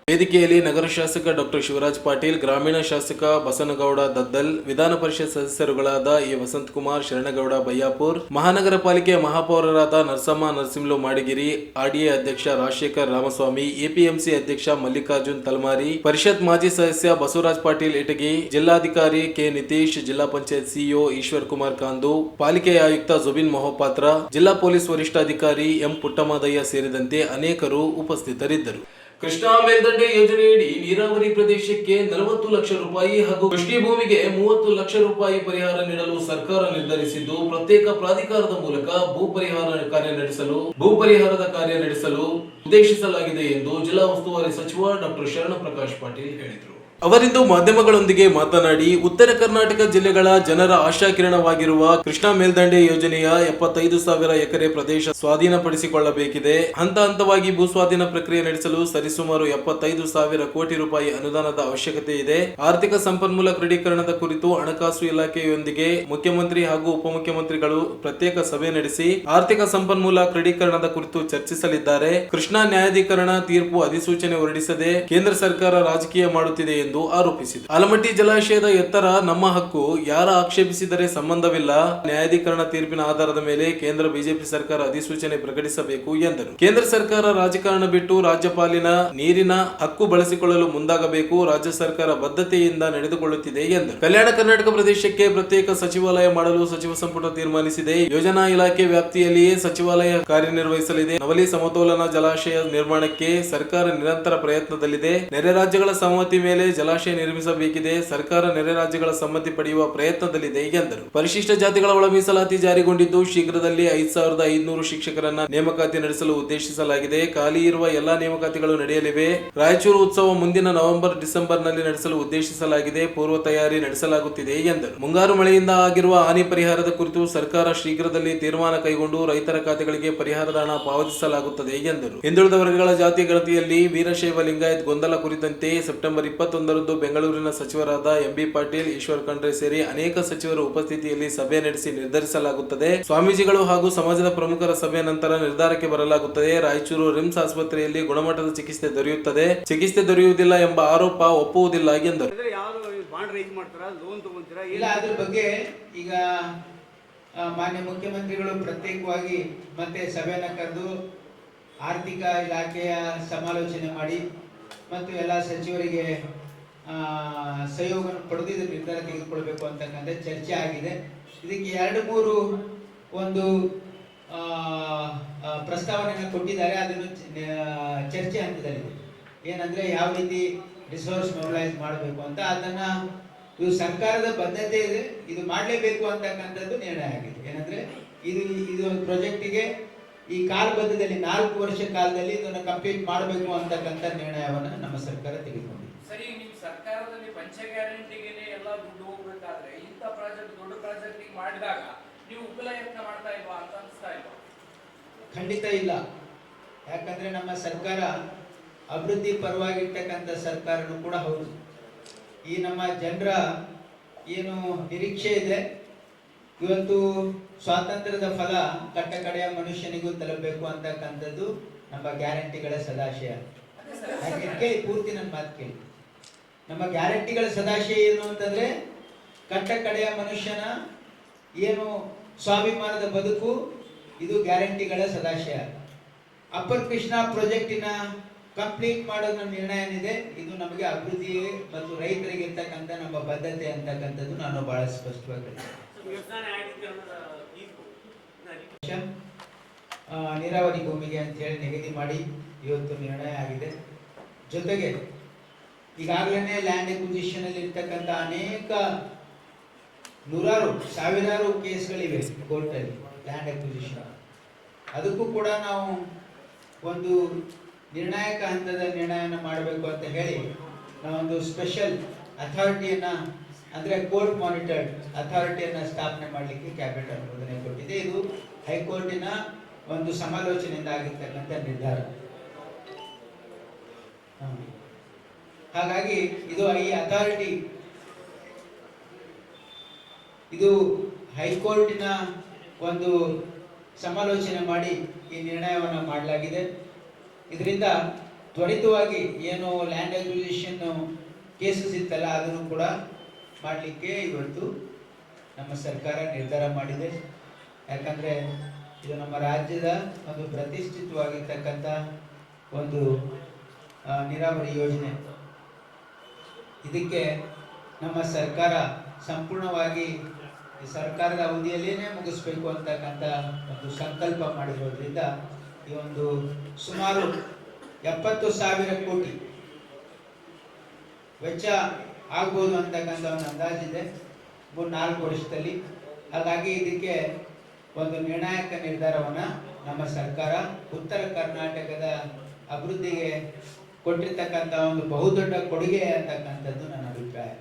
ವೇದಿಕೆಯಲ್ಲಿ ನಗರ ಶಾಸಕ ಡಾಕ್ಟರ್ ಶಿವರಾಜ್ ಪಾಟೀಲ್, ಗ್ರಾಮೀಣ ಶಾಸಕ ಬಸನಗೌಡ ದದ್ದಲ್, ವಿಧಾನ ಪರಿಷತ್ ಸದಸ್ಯರುಗಳಾದ ಎ ವಸಂತಕುಮಾರ್, ಶರಣಗೌಡ ಬಯ್ಯಾಪುರ್, ಮಹಾನಗರ ಪಾಲಿಕೆ ಮಹಾಪೌರರಾದ ನರಸಮ್ಮ ನರಸಿಂಹಲು ಮಾಡಿಗಿರಿ, ಆರ್ಡಿಎ ಅಧ್ಯಕ್ಷ ರಾಜಶೇಖರ್ ರಾಮಸ್ವಾಮಿ, ಎಪಿಎಂಸಿ ಅಧ್ಯಕ್ಷ ಮಲ್ಲಿಕಾರ್ಜುನ್ ತಲ್ಮಾರಿ, ಪರಿಷತ್ ಮಾಜಿ ಸದಸ್ಯ ಬಸವರಾಜ್ ಪಾಟೀಲ್ ಇಟಗಿ, ಜಿಲ್ಲಾಧಿಕಾರಿ ಕೆ ನಿತೀಶ್, ಜಿಲ್ಲಾ ಪಂಚಾಯತ್ ಸಿಇಒ ಈಶ್ವರ್ ಕುಮಾರ್ ಕಾಂದು, ಪಾಲಿಕೆ ಆಯುಕ್ತ ಜುಬಿನ್ ಮೊಹಪಾತ್ರ, ಜಿಲ್ಲಾ ಪೊಲೀಸ್ ವರಿಷ್ಠಾಧಿಕಾರಿ ಎಂ ಪುಟ್ಟಮಾದಯ್ಯ ಸೇರಿದಂತೆ ಅನೇಕರು ಉಪಸ್ಥಿತರಿದ್ದರು. ಕೃಷ್ಣಾ ಮೇಲ್ದಂಡೆ ಯೋಜನೆಯಡಿ ನೀರಾವರಿ ಪ್ರದೇಶಕ್ಕೆ 40 ಲಕ್ಷ ರೂಪಾಯಿ ಹಾಗೂ ಕೃಷಿ ಭೂಮಿಗೆ 30 ಲಕ್ಷ ರೂಪಾಯಿ ಪರಿಹಾರ ನೀಡಲು ಸರ್ಕಾರ ನಿರ್ಧರಿಸಿದ್ದು, ಪ್ರತ್ಯೇಕ ಪ್ರಾಧಿಕಾರದ ಮೂಲಕ ಭೂ ಪರಿಹಾರದ ಕಾರ್ಯ ನಡೆಸಲು ಉದ್ದೇಶಿಸಲಾಗಿದೆ ಎಂದು ಜಿಲ್ಲಾ ಉಸ್ತುವಾರಿ ಸಚಿವ ಡಾಕ್ಟರ್ ಶರಣಪ್ರಕಾಶ್ ಪಾಟೀಲ್ ಹೇಳಿದರು. ಅವರಿಂದು ಮಾಧ್ಯಮಗಳೊಂದಿಗೆ ಮಾತನಾಡಿ, ಉತ್ತರ ಕರ್ನಾಟಕ ಜಿಲ್ಲೆಗಳ ಜನರ ಆಶಾಕಿರಣವಾಗಿರುವ ಕೃಷ್ಣಾ ಮೇಲ್ದಂಡೆ ಯೋಜನೆಯ 75,000 ಎಕರೆ ಪ್ರದೇಶ ಸ್ವಾಧೀನಪಡಿಸಿಕೊಳ್ಳಬೇಕಿದೆ. ಹಂತ ಹಂತವಾಗಿ ಭೂ ಸ್ವಾಧೀನ ಪ್ರಕ್ರಿಯೆ ನಡೆಸಲು ಸರಿಸುಮಾರು 75,000 ಕೋಟಿ ರೂಪಾಯಿ ಅನುದಾನದ ಅವಶ್ಯಕತೆ ಇದೆ. ಆರ್ಥಿಕ ಸಂಪನ್ಮೂಲ ಕ್ರೋಢೀಕರಣದ ಕುರಿತು ಹಣಕಾಸು ಇಲಾಖೆಯೊಂದಿಗೆ ಮುಖ್ಯಮಂತ್ರಿ ಹಾಗೂ ಉಪಮುಖ್ಯಮಂತ್ರಿಗಳು ಪ್ರತ್ಯೇಕ ಸಭೆ ನಡೆಸಿ ಆರ್ಥಿಕ ಸಂಪನ್ಮೂಲ ಕ್ರೋಢೀಕರಣದ ಕುರಿತು ಚರ್ಚಿಸಲಿದ್ದಾರೆ. ಕೃಷ್ಣಾ ನ್ಯಾಯಾಧೀಕರಣ ತೀರ್ಪು ಅಧಿಸೂಚನೆ ಹೊರಡಿಸದೆ ಕೇಂದ್ರ ಸರ್ಕಾರ ರಾಜಕೀಯ ಮಾಡುತ್ತಿದೆ ಎಂದು ಆರೋಪಿಸಿದರು. ಆಲಮಟ್ಟಿ ಜಲಾಶಯದ ಎತ್ತರ ನಮ್ಮ ಹಕ್ಕು, ಯಾರ ಆಕ್ಷೇಪಿಸಿದರೆ ಸಂಬಂಧವಿಲ್ಲ. ನ್ಯಾಯಾಧೀಕರಣ ತೀರ್ಪಿನ ಆಧಾರದ ಮೇಲೆ ಕೇಂದ್ರ ಬಿಜೆಪಿ ಸರ್ಕಾರ ಅಧಿಸೂಚನೆ ಪ್ರಕಟಿಸಬೇಕು ಎಂದರು. ಕೇಂದ್ರ ಸರ್ಕಾರ ರಾಜಕಾರಣ ಬಿಟ್ಟು ರಾಜ್ಯಪಾಲಿನ ನೀರಿನ ಹಕ್ಕು ಬಳಸಿಕೊಳ್ಳಲು ಮುಂದಾಗಬೇಕು. ರಾಜ್ಯ ಸರ್ಕಾರ ಬದ್ಧತೆಯಿಂದ ನಡೆದುಕೊಳ್ಳುತ್ತಿದೆ ಎಂದರು. ಕಲ್ಯಾಣ ಕರ್ನಾಟಕ ಪ್ರದೇಶಕ್ಕೆ ಪ್ರತ್ಯೇಕ ಸಚಿವಾಲಯ ಮಾಡಲು ಸಚಿವ ಸಂಪುಟ ತೀರ್ಮಾನಿಸಿದೆ. ಯೋಜನಾ ಇಲಾಖೆ ವ್ಯಾಪ್ತಿಯಲ್ಲಿಯೇ ಸಚಿವಾಲಯ ಕಾರ್ಯನಿರ್ವಹಿಸಲಿದೆ. ನವಲಿ ಸಮತೋಲನ ಜಲಾಶಯ ನಿರ್ಮಾಣಕ್ಕೆ ಸರ್ಕಾರ ನಿರಂತರ ಪ್ರಯತ್ನದಲ್ಲಿದೆ. ನೆರೆ ರಾಜ್ಯಗಳ ಸಮ್ಮತಿ ಮೇಲೆ ಜಲಾಶಯ ನಿರ್ಮಿಸಬೇಕಿದೆ. ಸರ್ಕಾರ ನೆರೆ ರಾಜ್ಯಗಳ ಸಮ್ಮತಿ ಪಡೆಯುವ ಪ್ರಯತ್ನದಲ್ಲಿದೆ ಎಂದರು. ಪರಿಶಿಷ್ಟ ಜಾತಿಗಳ ಒಳ ಮೀಸಲಾತಿ ಜಾರಿಗೊಂಡಿದ್ದು, ಶೀಘ್ರದಲ್ಲಿ 5,500 ಶಿಕ್ಷಕರನ್ನ ನೇಮಕಾತಿ ನಡೆಸಲು ಉದ್ದೇಶಿಸಲಾಗಿದೆ. ಖಾಲಿ ಇರುವ ಎಲ್ಲಾ ನೇಮಕಾತಿಗಳು ನಡೆಯಲಿವೆ. ರಾಯಚೂರು ಉತ್ಸವ ಮುಂದಿನ ನವೆಂಬರ್-ಡಿಸೆಂಬರ್ ನಲ್ಲಿ ನಡೆಸಲು ಉದ್ದೇಶಿಸಲಾಗಿದೆ. ಪೂರ್ವ ತಯಾರಿ ನಡೆಸಲಾಗುತ್ತಿದೆ ಎಂದರು. ಮುಂಗಾರು ಮಳೆಯಿಂದ ಆಗಿರುವ ಹಾನಿ ಪರಿಹಾರದ ಕುರಿತು ಸರ್ಕಾರ ಶೀಘ್ರದಲ್ಲಿ ತೀರ್ಮಾನ ಕೈಗೊಂಡು ರೈತರ ಖಾತೆಗಳಿಗೆ ಪರಿಹಾರದ ಹಣ ಪಾವತಿಸಲಾಗುತ್ತದೆ ಎಂದರು. ಹಿಂದುಳಿದ ವರ್ಗಗಳ ಜಾತಿ ಗಣತಿಯಲ್ಲಿ ವೀರಶೈವ ಲಿಂಗಾಯತ್ ಗೊಂದಲ ಕುರಿತಂತೆ ಸೆಪ್ಟೆಂಬರ್ 21ರಂದು ಬೆಂಗಳೂರಿನ ಸಚಿವರಾದ ಎಂಬಿ ಪಾಟೀಲ್, ಈಶ್ವರ್ ಖಂಡ್ರೆ ಸೇರಿ ಅನೇಕ ಸಚಿವರ ಉಪಸ್ಥಿತಿಯಲ್ಲಿ ಸಭೆ ನಡೆಸಿ ನಿರ್ಧರಿಸಲಾಗುತ್ತದೆ. ಸ್ವಾಮೀಜಿಗಳು ಹಾಗೂ ಸಮಾಜದ ಪ್ರಮುಖರ ಸಭೆ ನಂತರ ನಿರ್ಧಾರಕ್ಕೆ ಬರಲಾಗುತ್ತದೆ. ರಾಯಚೂರು ರಿಮ್ಸ್ ಆಸ್ಪತ್ರೆಯಲ್ಲಿ ಗುಣಮಟ್ಟದ ಚಿಕಿತ್ಸೆ ದೊರೆಯುತ್ತದೆ. ಚಿಕಿತ್ಸೆ ದೊರೆಯುವುದಿಲ್ಲ ಎಂಬ ಆರೋಪ ಒಪ್ಪುವುದಿಲ್ಲ ಎಂದರು. ಇಲ್ಲ, ಅದ್ರ ಬಗ್ಗೆ ಈಗ ಮಾನ್ಯ ಮುಖ್ಯಮಂತ್ರಿಗಳು ಪ್ರತ್ಯೇಕವಾಗಿ ಮತ್ತೆ ಸಭೆಯನ್ನು ಕರೆದು ಆರ್ಥಿಕ ಇಲಾಖೆಯ ಸಮಾಲೋಚನೆ ಮಾಡಿ ಮತ್ತು ಎಲ್ಲ ಸಚಿವರಿಗೆ ಸಹಯೋಗವನ್ನು ಪಡೆದು ಇದರ ನಿರ್ಧಾರ ತೆಗೆದುಕೊಳ್ಬೇಕು ಅಂತಕ್ಕಂಥ ಚರ್ಚೆ ಆಗಿದೆ. ಇದಕ್ಕೆ 2-3 ಒಂದು ಪ್ರಸ್ತಾವನೆಯನ್ನು ಕೊಟ್ಟಿದ್ದಾರೆ. ಅದನ್ನು ಚರ್ಚೆ ಹಂತದಲ್ಲಿದೆ. ಏನಂದ್ರೆ ಯಾವ ರೀತಿ ರಿಸೋರ್ಸ್ ಮೊಬಿಲೈಸ್ ಮಾಡಬೇಕು ಅಂತ, ಅದನ್ನ ಇದು ಸರ್ಕಾರದ ಬದ್ಧತೆ ಇದೆ, ಇದು ಮಾಡಲೇಬೇಕು ಅಂತಕ್ಕಂಥದ್ದು ನಿರ್ಣಯ ಆಗಿದೆ. ಏನಂದ್ರೆ ಇದು ಒಂದು ಪ್ರಾಜೆಕ್ಟಿಗೆ ಈ ಕಾಲಬದ್ಧದಲ್ಲಿ 4 ವರ್ಷ ಕಾಲದಲ್ಲಿ ಇದನ್ನು ಕಂಪ್ಲೀಟ್ ಮಾಡಬೇಕು ಅಂತಕ್ಕಂಥ ನಿರ್ಣಯವನ್ನು ನಮ್ಮ ಸರ್ಕಾರ ತೆಗೆದುಕೊಂಡಿದೆ. ಸರಿ, ನಿಮ್ಮ ಸರ್ಕಾರದಲ್ಲಿ ಪಂಚ ಗ್ಯಾರಂಟಿಗೆ ಎಲ್ಲ ದುಡ್ಡು ಹೋಗ್ಬೇಕಾದ್ರೆ ಇಂಥ ಪ್ರಾಜೆಕ್ಟ್ ದೊಡ್ಡ ಪ್ರಾಜೆಕ್ಟ್ ಮಾಡಿದಾಗ ನೀವು ಉಪಲಯತ್ನ ಮಾಡ್ತಾ ಇಲ್ವಾ ಅಂತ ಅನಿಸ್ತಾ ಇಲ್ವಾ? ಖಂಡಿತ ಇಲ್ಲ. ಯಾಕಂದ್ರೆ ನಮ್ಮ ಸರ್ಕಾರ ಅಭಿವೃದ್ಧಿ ಪರವಾಗಿರ್ತಕ್ಕಂಥ ಸರ್ಕಾರನೂ ಕೂಡ ಹೌದು. ಈ ನಮ್ಮ ಜನರ ಏನು ನಿರೀಕ್ಷೆ ಇದೆ, ಇವತ್ತು ಸ್ವಾತಂತ್ರ್ಯದ ಫಲ ಕಟ್ಟ ಕಡೆಯ ಮನುಷ್ಯನಿಗೂ ತಲುಪಬೇಕು ಅಂತಕ್ಕಂಥದ್ದು ನಮ್ಮ ಗ್ಯಾರಂಟಿಗಳ ಸದಾಶಯ. ಕೇಳಿ, ಪೂರ್ತಿ ನನ್ನ ಮಾತು ಕೇಳಿ. ನಮ್ಮ ಗ್ಯಾರಂಟಿಗಳ ಸದಾಶಯ ಏನು ಅಂತಂದ್ರೆ ಕಟ್ಟ ಕಡೆಯ ಮನುಷ್ಯನ ಏನು ಸ್ವಾಭಿಮಾನದ ಬದುಕು, ಇದು ಗ್ಯಾರಂಟಿಗಳ ಸದಾಶಯ. ಅಪ್ಪರ್ ಕೃಷ್ಣಾ ಪ್ರಾಜೆಕ್ಟಿನ ಕಂಪ್ಲೀಟ್ ಮಾಡೋದ್ರ ನಿರ್ಣಯ ಏನಿದೆ, ಇದು ನಮಗೆ ಅಭಿವೃದ್ಧಿ ಮತ್ತು ರೈತರಿಗೆ ಇರ್ತಕ್ಕಂಥ ನಮ್ಮ ಬದ್ಧತೆ ಅಂತಕ್ಕಂಥದ್ದು ನಾನು ಬಹಳ ಸ್ಪಷ್ಟವಾಗಿ ನೀರಾವರಿ ಭೂಮಿಗೆ ಅಂತ ಹೇಳಿ ನಿಗದಿ ಮಾಡಿ ಇವತ್ತು ನಿರ್ಣಯ ಆಗಿದೆ. ಜೊತೆಗೆ ಈಗಾಗಲೇ ಲ್ಯಾಂಡ್ ಎಕ್ವಿಸಿಷನ್ ಅಲ್ಲಿ ಇರ್ತಕ್ಕಂಥ ಅನೇಕ ನೂರಾರು ಸಾವಿರಾರು ಕೇಸ್ಗಳಿವೆ ಕೋರ್ಟ್ ಅಲ್ಲಿ ಲ್ಯಾಂಡ್ ಎಕ್ವಿಸಿಷನ್. ಅದಕ್ಕೂ ಕೂಡ ನಾವು ಒಂದು ನಿರ್ಣಾಯಕ ಹಂತದ ನಿರ್ಣಯನ ಮಾಡಬೇಕು ಅಂತ ಹೇಳಿ ನಾವೊಂದು ಸ್ಪೆಷಲ್ ಅಥಾರಿಟಿಯನ್ನ, ಅಂದ್ರೆ ಕೋರ್ಟ್ ಮಾನಿಟರ್ಡ್ ಅಥಾರಿಟಿಯನ್ನ ಸ್ಥಾಪನೆ ಮಾಡಲಿಕ್ಕೆ ಕ್ಯಾಬಿನೆಟ್ ಅನುಮೋದನೆ ಕೊಟ್ಟಿದೆ. ಇದು ಹೈಕೋರ್ಟಿನ ಒಂದು ಸಮಾಲೋಚನೆಯಿಂದ ಆಗಿರ್ತಕ್ಕಂಥ ನಿರ್ಧಾರ. ಹಾಗಾಗಿ ಇದು ಈ ಅಥಾರಿಟಿ, ಇದು ಹೈಕೋರ್ಟಿನ ಒಂದು ಸಮಾಲೋಚನೆ ಮಾಡಿ ಈ ನಿರ್ಣಯವನ್ನು ಮಾಡಲಾಗಿದೆ. ಇದರಿಂದ ತ್ವರಿತವಾಗಿ ಏನು ಲ್ಯಾಂಡ್ ಅಕ್ವಿಸಿಷನ್ ಕೇಸಸ್ ಇತ್ತಲ್ಲ ಅದನ್ನು ಕೂಡ ಮಾಡಲಿಕ್ಕೆ ಇವತ್ತು ನಮ್ಮ ಸರ್ಕಾರ ನಿರ್ಧಾರ ಮಾಡಿದೆ. ಯಾಕಂದರೆ ಇದು ನಮ್ಮ ರಾಜ್ಯದ ಒಂದು ಪ್ರತಿಷ್ಠಿತವಾಗಿರ್ತಕ್ಕಂಥ ಒಂದು ನೀರಾವರಿ ಯೋಜನೆ. ಇದಕ್ಕೆ ನಮ್ಮ ಸರ್ಕಾರ ಸಂಪೂರ್ಣವಾಗಿ ಸರ್ಕಾರದ ಅವಧಿಯಲ್ಲೇ ಮುಗಿಸ್ಬೇಕು ಅಂತಕ್ಕಂಥ ಒಂದು ಸಂಕಲ್ಪ ಮಾಡಿರೋದ್ರಿಂದ ಈ ಒಂದು ಸುಮಾರು 70,000 ಕೋಟಿ ವೆಚ್ಚ ಆಗ್ಬೋದು ಅಂತಕ್ಕಂಥ ಒಂದು ಅಂದಾಜಿದೆ 3-4 ವರ್ಷದಲ್ಲಿ. ಹಾಗಾಗಿ ಇದಕ್ಕೆ ಒಂದು ನಿರ್ಣಾಯಕ ನಿರ್ಧಾರವನ್ನು ನಮ್ಮ ಸರ್ಕಾರ ಉತ್ತರ ಕರ್ನಾಟಕದ ಅಭಿವೃದ್ಧಿಗೆ ಕೊಟ್ಟಿರ್ತಕ್ಕಂಥ ಒಂದು ಬಹುದೊಡ್ಡ ಕೊಡುಗೆ ಅಂತಕ್ಕಂಥದ್ದು ನನ್ನ ಅಭಿಪ್ರಾಯ.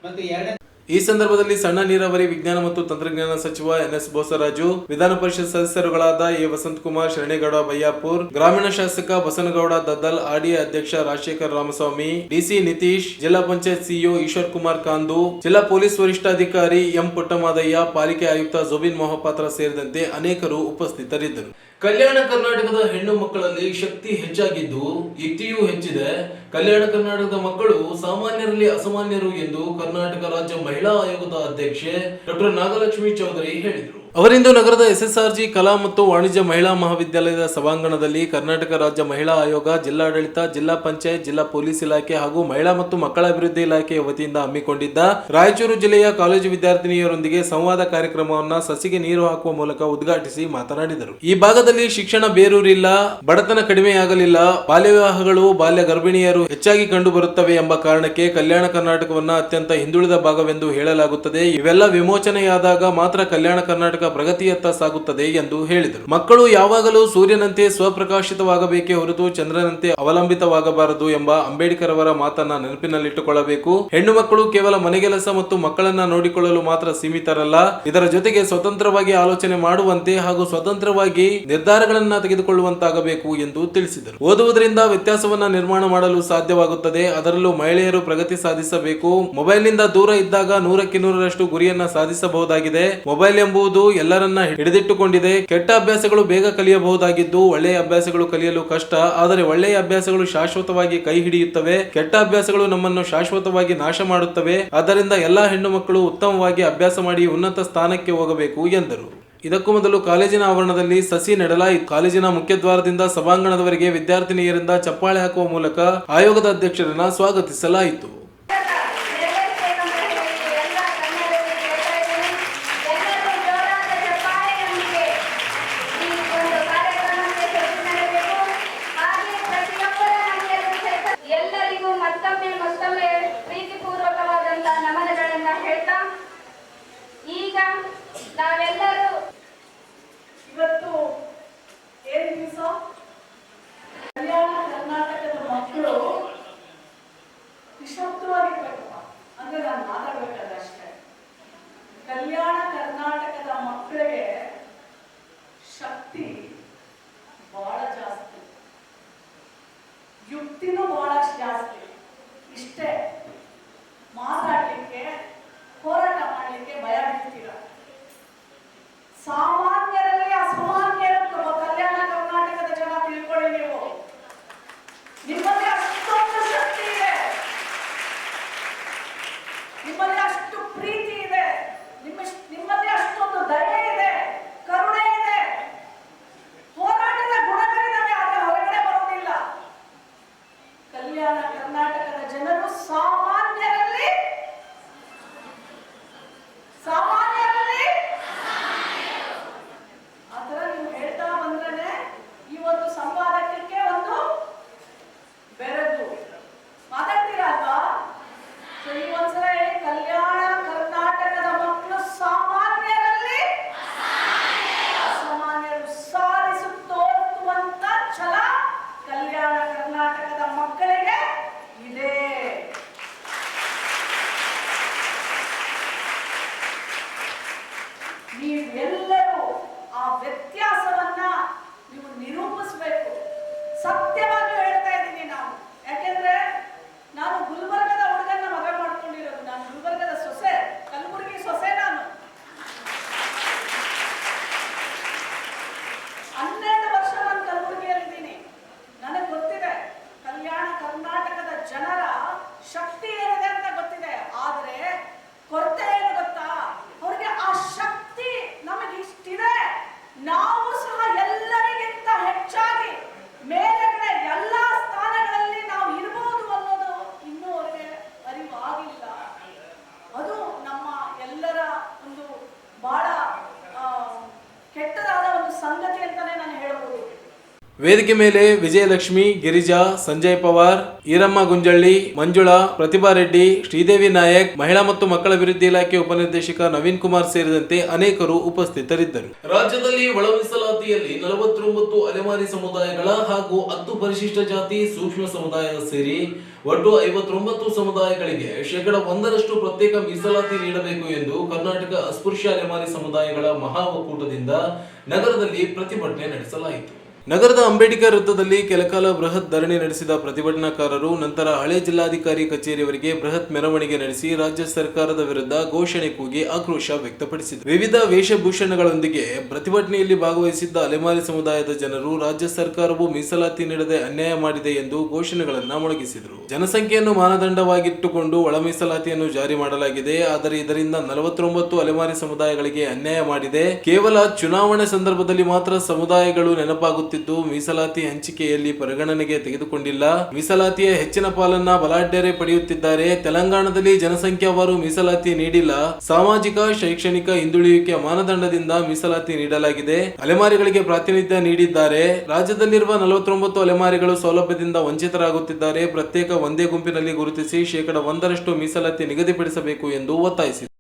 ಮತ್ತು ಎರಡನೇ ಈ ಸಂದರ್ಭದಲ್ಲಿ ಸಣ್ಣ ನೀರಾವರಿ ವಿಜ್ಞಾನ ಮತ್ತು ತಂತ್ರಜ್ಞಾನ ಸಚಿವ ಎನ್.ಎಸ್. ಬೋಸರಾಜು, ವಿಧಾನ ಪರಿಷತ್ ಸದಸ್ಯರುಗಳಾದ ಎ. ವಸಂತಕುಮಾರ್, ಶರಣೇಗೌಡ ಬಯ್ಯಾಪುರ್, ಗ್ರಾಮೀಣ ಶಾಸಕ ಬಸನಗೌಡ ದದ್ದಲ್, ಆರ್ಡಿಎ ಅಧ್ಯಕ್ಷ ರಾಜಶೇಖರ್ ರಾಮಸ್ವಾಮಿ, ಡಿಸಿ ನಿತೀಶ್, ಜಿಲ್ಲಾ ಪಂಚಾಯತ್ ಸಿಇಒ ಈಶ್ವರ್ ಕುಮಾರ್ ಕಾಂದು, ಜಿಲ್ಲಾ ಪೊಲೀಸ್ ವರಿಷ್ಠಾಧಿಕಾರಿ ಎಂ. ಪುಟ್ಟಮಾದಯ್ಯ, ಪಾಲಿಕೆ ಆಯುಕ್ತ ಜುಬಿನ್ ಮೊಹಪಾತ್ರ ಸೇರಿದಂತೆ ಅನೇಕರು ಉಪಸ್ಥಿತರಿದ್ದರು. ಕಲ್ಯಾಣ ಕರ್ನಾಟಕದ ಹೆಣ್ಣು ಮಕ್ಕಳಲ್ಲಿ ಶಕ್ತಿ ಹೆಚ್ಚಾಗಿದ್ದು ಯುಕ್ತಿಯೂ ಹೆಚ್ಚಿದೆ. ಕಲ್ಯಾಣ ಕರ್ನಾಟಕದ ಮಕ್ಕಳು ಸಾಮಾನ್ಯರಲ್ಲಿ ಅಸಾಮಾನ್ಯರು ಎಂದು ಕರ್ನಾಟಕ ರಾಜ್ಯ ಮಹಿಳಾ ಆಯೋಗದ ಅಧ್ಯಕ್ಷೆ ಡಾಕ್ಟರ್ ನಾಗಲಕ್ಷ್ಮಿ ಚೌಧರಿ ಹೇಳಿದರು. ಅವರಿಂದು ನಗರದ SSRG ಕಲಾ ಮತ್ತು ವಾಣಿಜ್ಯ ಮಹಿಳಾ ಮಹಾವಿದ್ಯಾಲಯದ ಸಭಾಂಗಣದಲ್ಲಿ ಕರ್ನಾಟಕ ರಾಜ್ಯ ಮಹಿಳಾ ಆಯೋಗ, ಜಿಲ್ಲಾಡಳಿತ, ಜಿಲ್ಲಾ ಪಂಚಾಯತ್, ಜಿಲ್ಲಾ ಪೊಲೀಸ್ ಇಲಾಖೆ ಹಾಗೂ ಮಹಿಳಾ ಮತ್ತು ಮಕ್ಕಳ ಅಭಿವೃದ್ಧಿ ಇಲಾಖೆಯ ವತಿಯಿಂದ ಹಮ್ಮಿಕೊಂಡಿದ್ದ ರಾಯಚೂರು ಜಿಲ್ಲೆಯ ಕಾಲೇಜು ವಿದ್ಯಾರ್ಥಿನಿಯರೊಂದಿಗೆ ಸಂವಾದ ಕಾರ್ಯಕ್ರಮವನ್ನು ಸಸಿಗೆ ನೀರು ಹಾಕುವ ಮೂಲಕ ಉದ್ಘಾಟಿಸಿ ಮಾತನಾಡಿದರು. ಈ ಭಾಗದಲ್ಲಿ ಶಿಕ್ಷಣ ಬೇರೂರಿಲ್ಲ, ಬಡತನ ಕಡಿಮೆಯಾಗಲಿಲ್ಲ, ಬಾಲ್ಯ ವಿವಾಹಗಳು, ಬಾಲ್ಯ ಗರ್ಭಿಣಿಯರು ಹೆಚ್ಚಾಗಿ ಕಂಡು ಬರುತ್ತವೆ ಎಂಬ ಕಾರಣಕ್ಕೆ ಕಲ್ಯಾಣ ಕರ್ನಾಟಕವನ್ನ ಅತ್ಯಂತ ಹಿಂದುಳಿದ ಭಾಗವೆಂದು ಹೇಳಲಾಗುತ್ತದೆ. ಇವೆಲ್ಲ ವಿಮೋಚನೆಯಾದಾಗ ಮಾತ್ರ ಕಲ್ಯಾಣ ಕರ್ನಾಟಕ ಪ್ರಗತಿಯತ್ತ ಸಾಗುತ್ತದೆ ಎಂದು ಹೇಳಿದರು. ಮಕ್ಕಳು ಯಾವಾಗಲೂ ಸೂರ್ಯನಂತೆ ಸ್ವಪ್ರಕಾಶಿತವಾಗಬೇಕೇ ಹೊರತು ಚಂದ್ರನಂತೆ ಅವಲಂಬಿತವಾಗಬಾರದು ಎಂಬ ಅಂಬೇಡ್ಕರ್ ಅವರ ಮಾತನ್ನ ನೆನಪಿನಲ್ಲಿಟ್ಟುಕೊಳ್ಳಬೇಕು. ಹೆಣ್ಣು ಮಕ್ಕಳು ಕೇವಲ ಮನೆಗೆಲಸ ಮತ್ತು ಮಕ್ಕಳನ್ನ ನೋಡಿಕೊಳ್ಳಲು ಮಾತ್ರ ಸೀಮಿತರಲ್ಲ, ಇದರ ಜೊತೆಗೆ ಸ್ವತಂತ್ರವಾಗಿ ಆಲೋಚನೆ ಮಾಡುವಂತೆ ಹಾಗೂ ಸ್ವತಂತ್ರವಾಗಿ ನಿರ್ಧಾರಗಳನ್ನ ತೆಗೆದುಕೊಳ್ಳುವಂತಾಗಬೇಕು ಎಂದು ತಿಳಿಸಿದರು. ಓದುವುದರಿಂದ ವ್ಯತ್ಯಾಸವನ್ನ ನಿರ್ಮಾಣ ಮಾಡಲು ಸಾಧ್ಯವಾಗುತ್ತದೆ. ಅದರಲ್ಲೂ ಮಹಿಳೆಯರು ಪ್ರಗತಿ ಸಾಧಿಸಬೇಕು. ಮೊಬೈಲ್ನಿಂದ ದೂರ ಇದ್ದಾಗ 100ಕ್ಕೆ 100ರಷ್ಟು ಗುರಿಯನ್ನ ಸಾಧಿಸಬಹುದಾಗಿದೆ. ಮೊಬೈಲ್ ಎಂಬುದು ಎಲ್ಲರನ್ನ ಹಿಡಿದಿಟ್ಟುಕೊಂಡಿದೆ. ಕೆಟ್ಟ ಅಭ್ಯಾಸಗಳು ಬೇಗ ಕಲಿಯಬಹುದಾಗಿದ್ದು ಒಳ್ಳೆಯ ಅಭ್ಯಾಸಗಳು ಕಲಿಯಲು ಕಷ್ಟ. ಆದರೆ ಒಳ್ಳೆಯ ಅಭ್ಯಾಸಗಳು ಶಾಶ್ವತವಾಗಿ ಕೈ ಹಿಡಿಯುತ್ತವೆ. ಕೆಟ್ಟ ಅಭ್ಯಾಸಗಳು ನಮ್ಮನ್ನು ಶಾಶ್ವತವಾಗಿ ನಾಶ ಮಾಡುತ್ತವೆ. ಆದ್ದರಿಂದ ಎಲ್ಲಾ ಹೆಣ್ಣು ಮಕ್ಕಳು ಉತ್ತಮವಾಗಿ ಅಭ್ಯಾಸ ಮಾಡಿ ಉನ್ನತ ಸ್ಥಾನಕ್ಕೆ ಹೋಗಬೇಕು ಎಂದರು. ಇದಕ್ಕೂ ಮೊದಲು ಕಾಲೇಜಿನ ಆವರಣದಲ್ಲಿ ಸಸಿ ನೆಡಲಾಯಿತು. ಕಾಲೇಜಿನ ಮುಖ್ಯದ್ವಾರದಿಂದ ಸಭಾಂಗಣದವರೆಗೆ ವಿದ್ಯಾರ್ಥಿನಿಯರಿಂದ ಚಪ್ಪಾಳೆ ಹಾಕುವ ಮೂಲಕ ಆಯೋಗದ ಅಧ್ಯಕ್ಷರನ್ನ ಸ್ವಾಗತಿಸಲಾಯಿತು. ನಾವೆಲ್ಲರೂ ಇವತ್ತು ಏನ್ ದಿವಸ ಕಲ್ಯಾಣ ಕರ್ನಾಟಕದ ಮಕ್ಕಳು ನಿಶಬ್ದವಾಗಿರ್ಬೇಕಪ್ಪ ಅಂದ್ರೆ ನಾನು ಮಾತಾಡ್ಬೇಕಾದ್ರೆ ಅಷ್ಟೇ. ಕಲ್ಯಾಣ ಕರ್ನಾಟಕದ ಮಕ್ಕಳಿಗೆ ಶಕ್ತಿ ಬಹಳ ಜಾಸ್ತಿ, ಯುಕ್ತಿನೂ ಬಹಳ ಜಾಸ್ತಿ. ಇಷ್ಟೇ ಮಾತಾಡ್ಲಿಕ್ಕೆ, ಹೋರಾಟ ಮಾಡ್ಲಿಕ್ಕೆ ಭಯ ಬೀಳ್ತೀರ. ಸಾಮಾನ್ಯರಲ್ಲಿ ಅಸಾಮಾನ್ಯರು ಕಲ್ಯಾಣ ಕರ್ನಾಟಕದ ಜನ ತಿಳ್ಕೊಳ್ಳಿ. ನೀವು ನಿಮ್ಮಲ್ಲಿ ಅಷ್ಟೊಂದು ಶಕ್ತಿ ಇದೆ, ನಿಮ್ಮಲ್ಲಿ ಅಷ್ಟು ಪ್ರೀತಿ ಇದೆ, ನಿಮ್ಮಲ್ಲಿ ಅಷ್ಟೊಂದು ದಯೆ ಇದೆ, ಕರುಣೆ ಇದೆ, ಹೋರಾಟದ ಗುಣಗಳಿದ್ದಾವೆ. ಆದರೆ ಹೊರಗಡೆ ಬರೋದಿಲ್ಲ. ಕಲ್ಯಾಣ ಕರ್ನಾಟಕದ ಜನರು ಸಾಮಾನ್ಯರಲ್ಲಿ ಆತರ ನೀವು ಹೇಳ್ತಾ ಬಂದ್ರೆ ಈ ಒಂದು ಸಂವಾದಕ್ಕೆ ಒಂದು ಬೆರೆದು ಮಾತಾಡ್ತೀರಾ ಅಲ್ವಾ? ಸೊ ಈ ಒಂದ್ಸಲ ಕಲ್ಯಾಣ ಕರ್ನಾಟಕದ ಮಕ್ಕಳು ಸಾಮಾನ್ಯ ವೇದಿಕೆ ಮೇಲೆ ವಿಜಯಲಕ್ಷ್ಮಿ, ಗಿರಿಜಾ, ಸಂಜಯ್ ಪವಾರ್, ಈರಮ್ಮ ಗುಂಜಳ್ಳಿ, ಮಂಜುಳಾ, ಪ್ರತಿಭಾ ರೆಡ್ಡಿ, ಶ್ರೀದೇವಿ ನಾಯಕ್, ಮಹಿಳಾ ಮತ್ತು ಮಕ್ಕಳ ಅಭಿವೃದ್ಧಿ ಇಲಾಖೆ ಉಪನಿರ್ದೇಶಕ ನವೀನ್ ಕುಮಾರ್ ಸೇರಿದಂತೆ ಅನೇಕರು ಉಪಸ್ಥಿತರಿದ್ದರು. ರಾಜ್ಯದಲ್ಲಿ ಒಳ ಮೀಸಲಾತಿಯಲ್ಲಿ 49 ಅಲೆಮಾರಿ ಸಮುದಾಯಗಳ ಹಾಗೂ 10 ಪರಿಶಿಷ್ಟ ಜಾತಿ ಸೂಕ್ಷ್ಮ ಸಮುದಾಯದ ಸೇರಿ ಒಟ್ಟು 59 ಸಮುದಾಯಗಳಿಗೆ 1% ಪ್ರತ್ಯೇಕ ಮೀಸಲಾತಿ ನೀಡಬೇಕು ಎಂದು ಕರ್ನಾಟಕ ಅಸ್ಪೃಶ್ಯ ಅಲೆಮಾರಿ ಸಮುದಾಯಗಳ ಮಹಾ ಒಕ್ಕೂಟದಿಂದ ನಗರದಲ್ಲಿ ಪ್ರತಿಭಟನೆ ನಡೆಸಲಾಯಿತು. ನಗರದ ಅಂಬೇಡ್ಕರ್ ವೃತ್ತದಲ್ಲಿ ಕೆಲಕಾಲ ಬೃಹತ್ ಧರಣಿ ನಡೆಸಿದ ಪ್ರತಿಭಟನಾಕಾರರು ನಂತರ ಹಳೆ ಜಿಲ್ಲಾಧಿಕಾರಿ ಕಚೇರಿಯವರೆಗೆ ಬೃಹತ್ ಮೆರವಣಿಗೆ ನಡೆಸಿ ರಾಜ್ಯ ಸರ್ಕಾರದ ವಿರುದ್ಧ ಘೋಷಣೆ ಕೂಗಿ ಆಕ್ರೋಶ ವ್ಯಕ್ತಪಡಿಸಿದರು. ವಿವಿಧ ವೇಷಭೂಷಣಗಳೊಂದಿಗೆ ಪ್ರತಿಭಟನೆಯಲ್ಲಿ ಭಾಗವಹಿಸಿದ್ದ ಅಲೆಮಾರಿ ಸಮುದಾಯದ ಜನರು ರಾಜ್ಯ ಸರ್ಕಾರವು ಮೀಸಲಾತಿ ನೀಡದೆ ಅನ್ಯಾಯ ಮಾಡಿದೆ ಎಂದು ಘೋಷಣೆಗಳನ್ನು ಮೊಳಗಿಸಿದರು. ಜನಸಂಖ್ಯೆಯನ್ನು ಮಾನದಂಡವಾಗಿಟ್ಟುಕೊಂಡು ಒಳ ಮೀಸಲಾತಿಯನ್ನು ಜಾರಿ ಮಾಡಲಾಗಿದೆ. ಆದರೆ ಇದರಿಂದ 49 ಅಲೆಮಾರಿ ಸಮುದಾಯಗಳಿಗೆ ಅನ್ಯಾಯ ಮಾಡಿದೆ. ಕೇವಲ ಚುನಾವಣೆ ಸಂದರ್ಭದಲ್ಲಿ ಮಾತ್ರ ಸಮುದಾಯಗಳು ನೆನಪಾಗುತ್ತಿದ್ದು ಮೀಸಲಾತಿ ಹಂಚಿಕೆಯಲ್ಲಿ ಪರಿಗಣನೆಗೆ ತೆಗೆದುಕೊಂಡಿಲ್ಲ. ಮೀಸಲಾತಿಯ ಹೆಚ್ಚಿನ ಪಾಲನ್ನ ಬಲಾಢ್ಯರೇ ಪಡೆಯುತ್ತಿದ್ದಾರೆ. ತೆಲಂಗಾಣದಲ್ಲಿ ಜನಸಂಖ್ಯಾವಾರು ಮೀಸಲಾತಿ ನೀಡಿಲ್ಲ. ಸಾಮಾಜಿಕ ಶೈಕ್ಷಣಿಕ ಹಿಂದುಳಿಯುವಿಕೆಯ ಮಾನದಂಡದಿಂದ ಮೀಸಲಾತಿ ನೀಡಲಾಗಿದೆ. ಅಲೆಮಾರಿಗಳಿಗೆ ಪ್ರಾತಿನಿಧ್ಯ ನೀಡಿದ್ದಾರೆ. ರಾಜ್ಯದಲ್ಲಿರುವ 49 ಅಲೆಮಾರಿಗಳು ಸೌಲಭ್ಯದಿಂದ ವಂಚಿತರಾಗುತ್ತಿದ್ದಾರೆ. ಪ್ರತ್ಯೇಕ ಒಂದೇ ಗುಂಪಿನಲ್ಲಿ ಗುರುತಿಸಿ 1% ಮೀಸಲಾತಿ ನಿಗದಿಪಡಿಸಬೇಕು ಎಂದು ಒತ್ತಾಯಿಸಿದರು.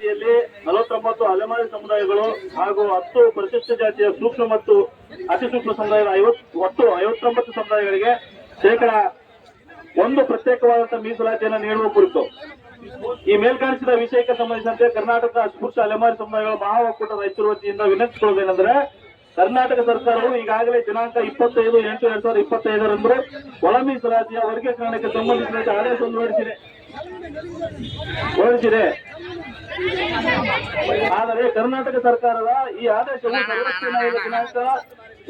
ಯಲ್ಲಿ 49 ಅಲೆಮಾರಿ ಸಮುದಾಯಗಳು ಹಾಗೂ 10 ಪರಿಶಿಷ್ಟ ಜಾತಿಯ ಸೂಕ್ಷ್ಮ ಮತ್ತು ಅತಿ ಸೂಕ್ಷ್ಮ ಸಮುದಾಯದ ಒಟ್ಟು 59 ಸಮುದಾಯಗಳಿಗೆ 1% ಪ್ರತ್ಯೇಕವಾದಂತಹ ಮೀಸಲಾತಿಯನ್ನು ನೀಡುವ ಕುರಿತು ಈ ಮೇಲ್ಕಾಣಿಸಿದ ವಿಷಯಕ್ಕೆ ಸಂಬಂಧಿಸಿದಂತೆ ಕರ್ನಾಟಕ ಅಸ್ಪೃಶ್ಯ ಅಲೆಮಾರಿ ಸಮುದಾಯಗಳ ಮಹಾ ಒಕ್ಕೂಟ ರಾಯಚೂರು ವತಿಯಿಂದ ವಿನಂತಿಸಿಕೊಳ್ಳುವುದೇನೆಂದರೆ ಕರ್ನಾಟಕ ಸರ್ಕಾರವು ಈಗಾಗಲೇ ದಿನಾಂಕ 25/8/2025 ಒಳ ಮೀಸಲಾತಿಯ ವರ್ಗೀಕರಣಕ್ಕೆ ಸಂಬಂಧಿಸಿದಂತೆ ಆದೇಶವನ್ನು ಹೊರಡಿಸಿದೆ. ಆದರೆ ಕರ್ನಾಟಕ ಸರ್ಕಾರದ ಈ ಆದೇಶವು ಸರ್ವೋಚ್ಚ ನ್ಯಾಯಾಲಯದ ದಿನಾಂಕ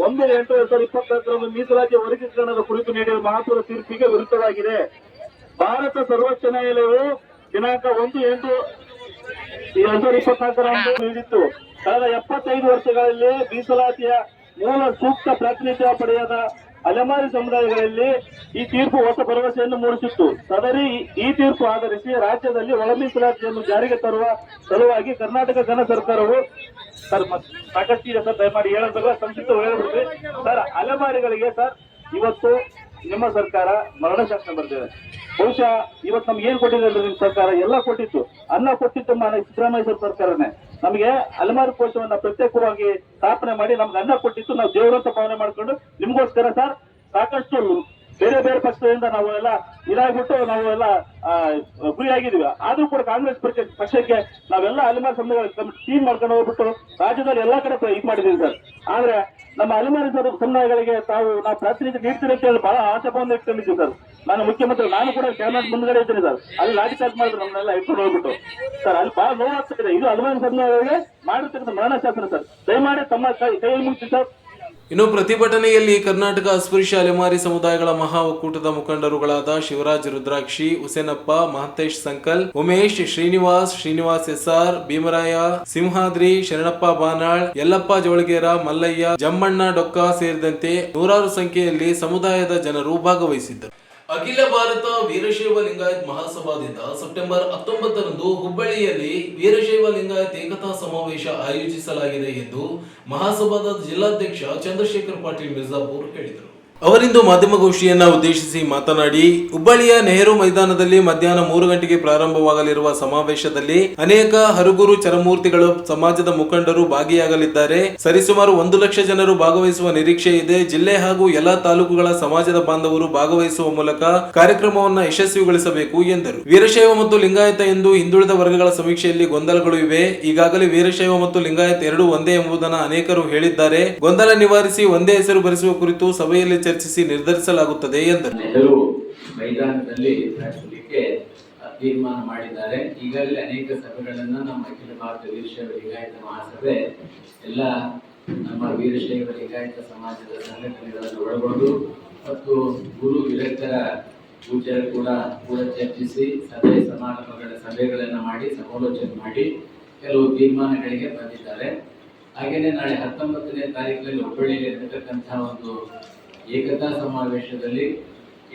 1/8/2024 ಮೀಸಲಾತಿಯ ವರ್ಗೀಕರಣದ ಕುರಿತು ನೀಡಿದ ಮಹತ್ವದ ತೀರ್ಪಿಗೆ ವಿರುದ್ಧವಾಗಿದೆ. ಭಾರತ ಸರ್ವೋಚ್ಚ ನ್ಯಾಯಾಲಯವು ದಿನಾಂಕ 1/8/2024 ನೀಡಿತ್ತು. ಕಳೆದ 75 ವರ್ಷಗಳಲ್ಲಿ ಮೀಸಲಾತಿಯ ಮೂಲ ಸೂಕ್ತ ಪ್ರಾತಿನಿಧ್ಯ ಪಡೆಯದ ಅಲೆಮಾರಿ ಸಮುದಾಯಗಳಲ್ಲಿ ಈ ತೀರ್ಪು ಹೊಸ ಭರವಸೆಯನ್ನು ಮೂಡಿಸಿತ್ತು. ಸದರಿ ಈ ತೀರ್ಪು ಆಧರಿಸಿ ರಾಜ್ಯದಲ್ಲಿ ಒಳ ಮೀಸಲಾತಿಯನ್ನು ಜಾರಿಗೆ ತರುವ ಸಲುವಾಗಿ ಕರ್ನಾಟಕ ಘನ ಸರ್ಕಾರವು ಸಾಕಷ್ಟು ಇದೆ ಸರ್, ದಯಮಾಡಿ ಹೇಳೋದಾಗ ಸಂಕ್ಷಿಪ್ತ ಹೇಳ್ಬಿಡ್ರಿ ಸರ್. ಅಲೆಮಾರಿಗಳಿಗೆ ಸರ್ ಇವತ್ತು ನಿಮ್ಮ ಸರ್ಕಾರ ಮರಣ ಶಾಸನ ಬರ್ತಿದೆ. ಬಹುಶಃ ಇವತ್ತು ನಮ್ಗೆ ಏನ್ ಕೊಟ್ಟಿದೆ ಅಂದ್ರೆ ನಿಮ್ ಸರ್ಕಾರ ಎಲ್ಲ ಕೊಟ್ಟಿತ್ತು, ಅನ್ನ ಕೊಟ್ಟಿತ್ತು ಸಿದ್ದರಾಮಯ್ಯ ಸರ್ಕಾರನೇ. ನಮಗೆ ಅಲೆಮಾರಿ ಕೋಶವನ್ನ ಪ್ರತ್ಯೇಕವಾಗಿ ಸ್ಥಾಪನೆ ಮಾಡಿ ನಮ್ಗೆ ಅನ್ನ ಕೊಟ್ಟಿತ್ತು. ನಾವು ದೇವರಂತ ಭಾವನೆ ಮಾಡ್ಕೊಂಡು ನಿಮ್ಗೋಸ್ಕರ ಸರ್ ಸಾಕಷ್ಟು ಬೇರೆ ಬೇರೆ ಪಕ್ಷದಿಂದ ನಾವು ಎಲ್ಲ ಇದಾಗ್ಬಿಟ್ಟು ನಾವು ಎಲ್ಲ ಫ್ರೀ ಆಗಿದೀವಿ. ಆದ್ರೂ ಕೂಡ ಕಾಂಗ್ರೆಸ್ ಪಕ್ಷಕ್ಕೆ ನಾವೆಲ್ಲ ಅಲೆಮಾರಿ ಸಮುದಾಯ ಟೀಮ್ ಮಾಡ್ಕೊಂಡು ಹೋಗ್ಬಿಟ್ಟು ರಾಜ್ಯದಲ್ಲಿ ಎಲ್ಲಾ ಕಡೆ ಇದು ಮಾಡಿದೀವಿ ಸರ್. ಆದ್ರೆ ನಮ್ಮ ಅಲೆಮಾರಿ ಸಮುದಾಯಗಳಿಗೆ ನಾವು ಪ್ರಾತಿನಿಧ್ಯ ನೀಡ್ತೀರಿ ಅಂತ ಹೇಳಿ ಬಹಳ ಆಶಾಭಾವನೆ ಇಟ್ಕೊಂಡಿದ್ದೀವಿ ಸರ್. ನಾನು ಮುಖ್ಯಮಂತ್ರಿ, ನಾನು ಕೂಡ ಕ್ಯಾಬಿನೆಟ್ ಮುಂದ್ಗಡೆ ಇದ್ದೀನಿ ಸರ್. ಅಲ್ಲಿ ಲಾಠಿ ಚಾರ್ಜ್ ಮಾಡಿದ್ರು ನಮ್ಮನ್ನೆಲ್ಲ ಇಟ್ಕೊಂಡು ಹೋಗ್ಬಿಟ್ಟು ಸರ್. ಅಲ್ಲಿ ಬಹಳ ನೋವಾಗ್ತಾ ಇದೆ. ಇದು ಅಲೆಮಾರಿ ಸಮುದಾಯಗಳಿಗೆ ಮಾಡಿರ್ತಕ್ಕಂಥ ಮರಣ ಶಾಸನ ಸರ್. ದಯಮಾಡಿ ತಮ್ಮ ಕೈಯಲ್ಲಿ ಮುಗಿಸಿ ಸರ್. ಇನ್ನು ಪ್ರತಿಭಟನೆಯಲ್ಲಿ ಕರ್ನಾಟಕ ಅಸ್ಪೃಶ್ಯ ಅಲೆಮಾರಿ ಸಮುದಾಯಗಳ ಮಹಾ ಒಕ್ಕೂಟದ ಮುಖಂಡರುಗಳಾದ ಶಿವರಾಜ್ ರುದ್ರಾಕ್ಷಿ, ಹುಸೇನಪ್ಪ, ಮಹಂತೇಶ್ ಸಂಕಲ್, ಉಮೇಶ್, ಶ್ರೀನಿವಾಸ್ ಎಸ್ಆರ್, ಭೀಮರಾಯ, ಸಿಂಹಾದ್ರಿ, ಶರಣಪ್ಪ ಬಾನಾಳ್, ಯಲ್ಲಪ್ಪ ಜೋಳಗೇರ, ಮಲ್ಲಯ್ಯ, ಜಮ್ಮಣ್ಣ ಡೊಕ್ಕ ಸೇರಿದಂತೆ ನೂರಾರು ಸಂಖ್ಯೆಯಲ್ಲಿ ಸಮುದಾಯದ ಜನರು ಭಾಗವಹಿಸಿದ್ದರು. ಅಖಿಲ ಭಾರತ ವೀರಶೈವ ಲಿಂಗಾಯತ್ ಮಹಾಸಭಾದಿಂದ ಸೆಪ್ಟೆಂಬರ್ 19ರಂದು ಹುಬ್ಬಳ್ಳಿಯಲ್ಲಿ ವೀರಶೈವ ಲಿಂಗಾಯತ್ ಏಕತಾ ಸಮಾವೇಶ ಆಯೋಜಿಸಲಾಗಿದೆ ಎಂದು ಮಹಾಸಭಾದ ಜಿಲ್ಲಾಧ್ಯಕ್ಷ ಚಂದ್ರಶೇಖರ್ ಪಾಟೀಲ್ ಮಿರ್ಜಾಪುರ್ ಹೇಳಿದರು. ಅವರಿಂದು ಮಾಧ್ಯಮಗೋಷ್ಠಿಯನ್ನ ಉದ್ದೇಶಿಸಿ ಮಾತನಾಡಿ, ಹುಬ್ಬಳ್ಳಿಯ ನೆಹರು ಮೈದಾನದಲ್ಲಿ ಮಧ್ಯಾಹ್ನ 3 ಗಂಟೆಗೆ ಪ್ರಾರಂಭವಾಗಲಿರುವ ಸಮಾವೇಶದಲ್ಲಿ ಅನೇಕ ಹರುಗುರು ಚರಮೂರ್ತಿಗಳು, ಸಮಾಜದ ಮುಖಂಡರು ಭಾಗಿಯಾಗಲಿದ್ದಾರೆ. ಸರಿಸುಮಾರು 1 ಲಕ್ಷ ಜನರು ಭಾಗವಹಿಸುವ ನಿರೀಕ್ಷೆ ಇದೆ. ಜಿಲ್ಲೆ ಹಾಗೂ ಎಲ್ಲಾ ತಾಲೂಕುಗಳ ಸಮಾಜದ ಬಾಂಧವರು ಭಾಗವಹಿಸುವ ಮೂಲಕ ಕಾರ್ಯಕ್ರಮವನ್ನು ಯಶಸ್ವಿಗೊಳಿಸಬೇಕು ಎಂದರು. ವೀರಶೈವ ಮತ್ತು ಲಿಂಗಾಯತ ಎಂದು ಹಿಂದುಳಿದ ವರ್ಗಗಳ ಸಮೀಕ್ಷೆಯಲ್ಲಿ ಗೊಂದಲಗಳು ಇವೆ. ಈಗಾಗಲೇ ವೀರಶೈವ ಮತ್ತು ಲಿಂಗಾಯತ್ ಎರಡೂ ಒಂದೇ ಎಂಬುದನ್ನು ಅನೇಕರು ಹೇಳಿದ್ದಾರೆ. ಗೊಂದಲ ನಿವಾರಿಸಿ ಒಂದೇ ಹೆಸರು ಬರೆಸುವ ಕುರಿತು ಸಭೆಯಲ್ಲಿ ಚರ್ಚಿಸಿ ನಿರ್ಧರಿಸಲಾಗುತ್ತದೆ ಎಂದರು. ನೆಹರು ಮೈದಾನದಲ್ಲಿ ನಡೆಸಲಿಕ್ಕೆ ತೀರ್ಮಾನ ಮಾಡಿದ್ದಾರೆ. ಈಗಾಗಲೇ ಅನೇಕ ಸಭೆಗಳನ್ನು ನಮ್ಮ ಅಖಿಲ ಭಾರತ ವೀರಶೈವ ಲಿಂಗಾಯತ ಮಹಾಸಭೆ ಎಲ್ಲ ನಮ್ಮ ವೀರಶೈವ ಲಿಂಗಾಯತ ಸಮಾಜದ ಸಂಘಟನೆಗಳನ್ನು ಒಳಗೊಂಡು ಮತ್ತು ಗುರು ವಿರಕ್ತರ ಪೂಜ್ಯರು ಕೂಡ ಚರ್ಚಿಸಿ ಸಭೆ ಸಮಾರಂಭಗಳ ಸಭೆಗಳನ್ನು ಮಾಡಿ ಸಮಾಲೋಚನೆ ಮಾಡಿ ಕೆಲವು ತೀರ್ಮಾನಗಳಿಗೆ ಬಂದಿದ್ದಾರೆ. ಹಾಗೆಯೇ ನಾಳೆ 19ನೇ ತಾರೀಕಿನಲ್ಲಿ ಹುಬ್ಬಳ್ಳಿಯಲ್ಲಿ ಇರತಕ್ಕಂತಹ ಒಂದು ಏಕತಾ ಸಮಾವೇಶದಲ್ಲಿ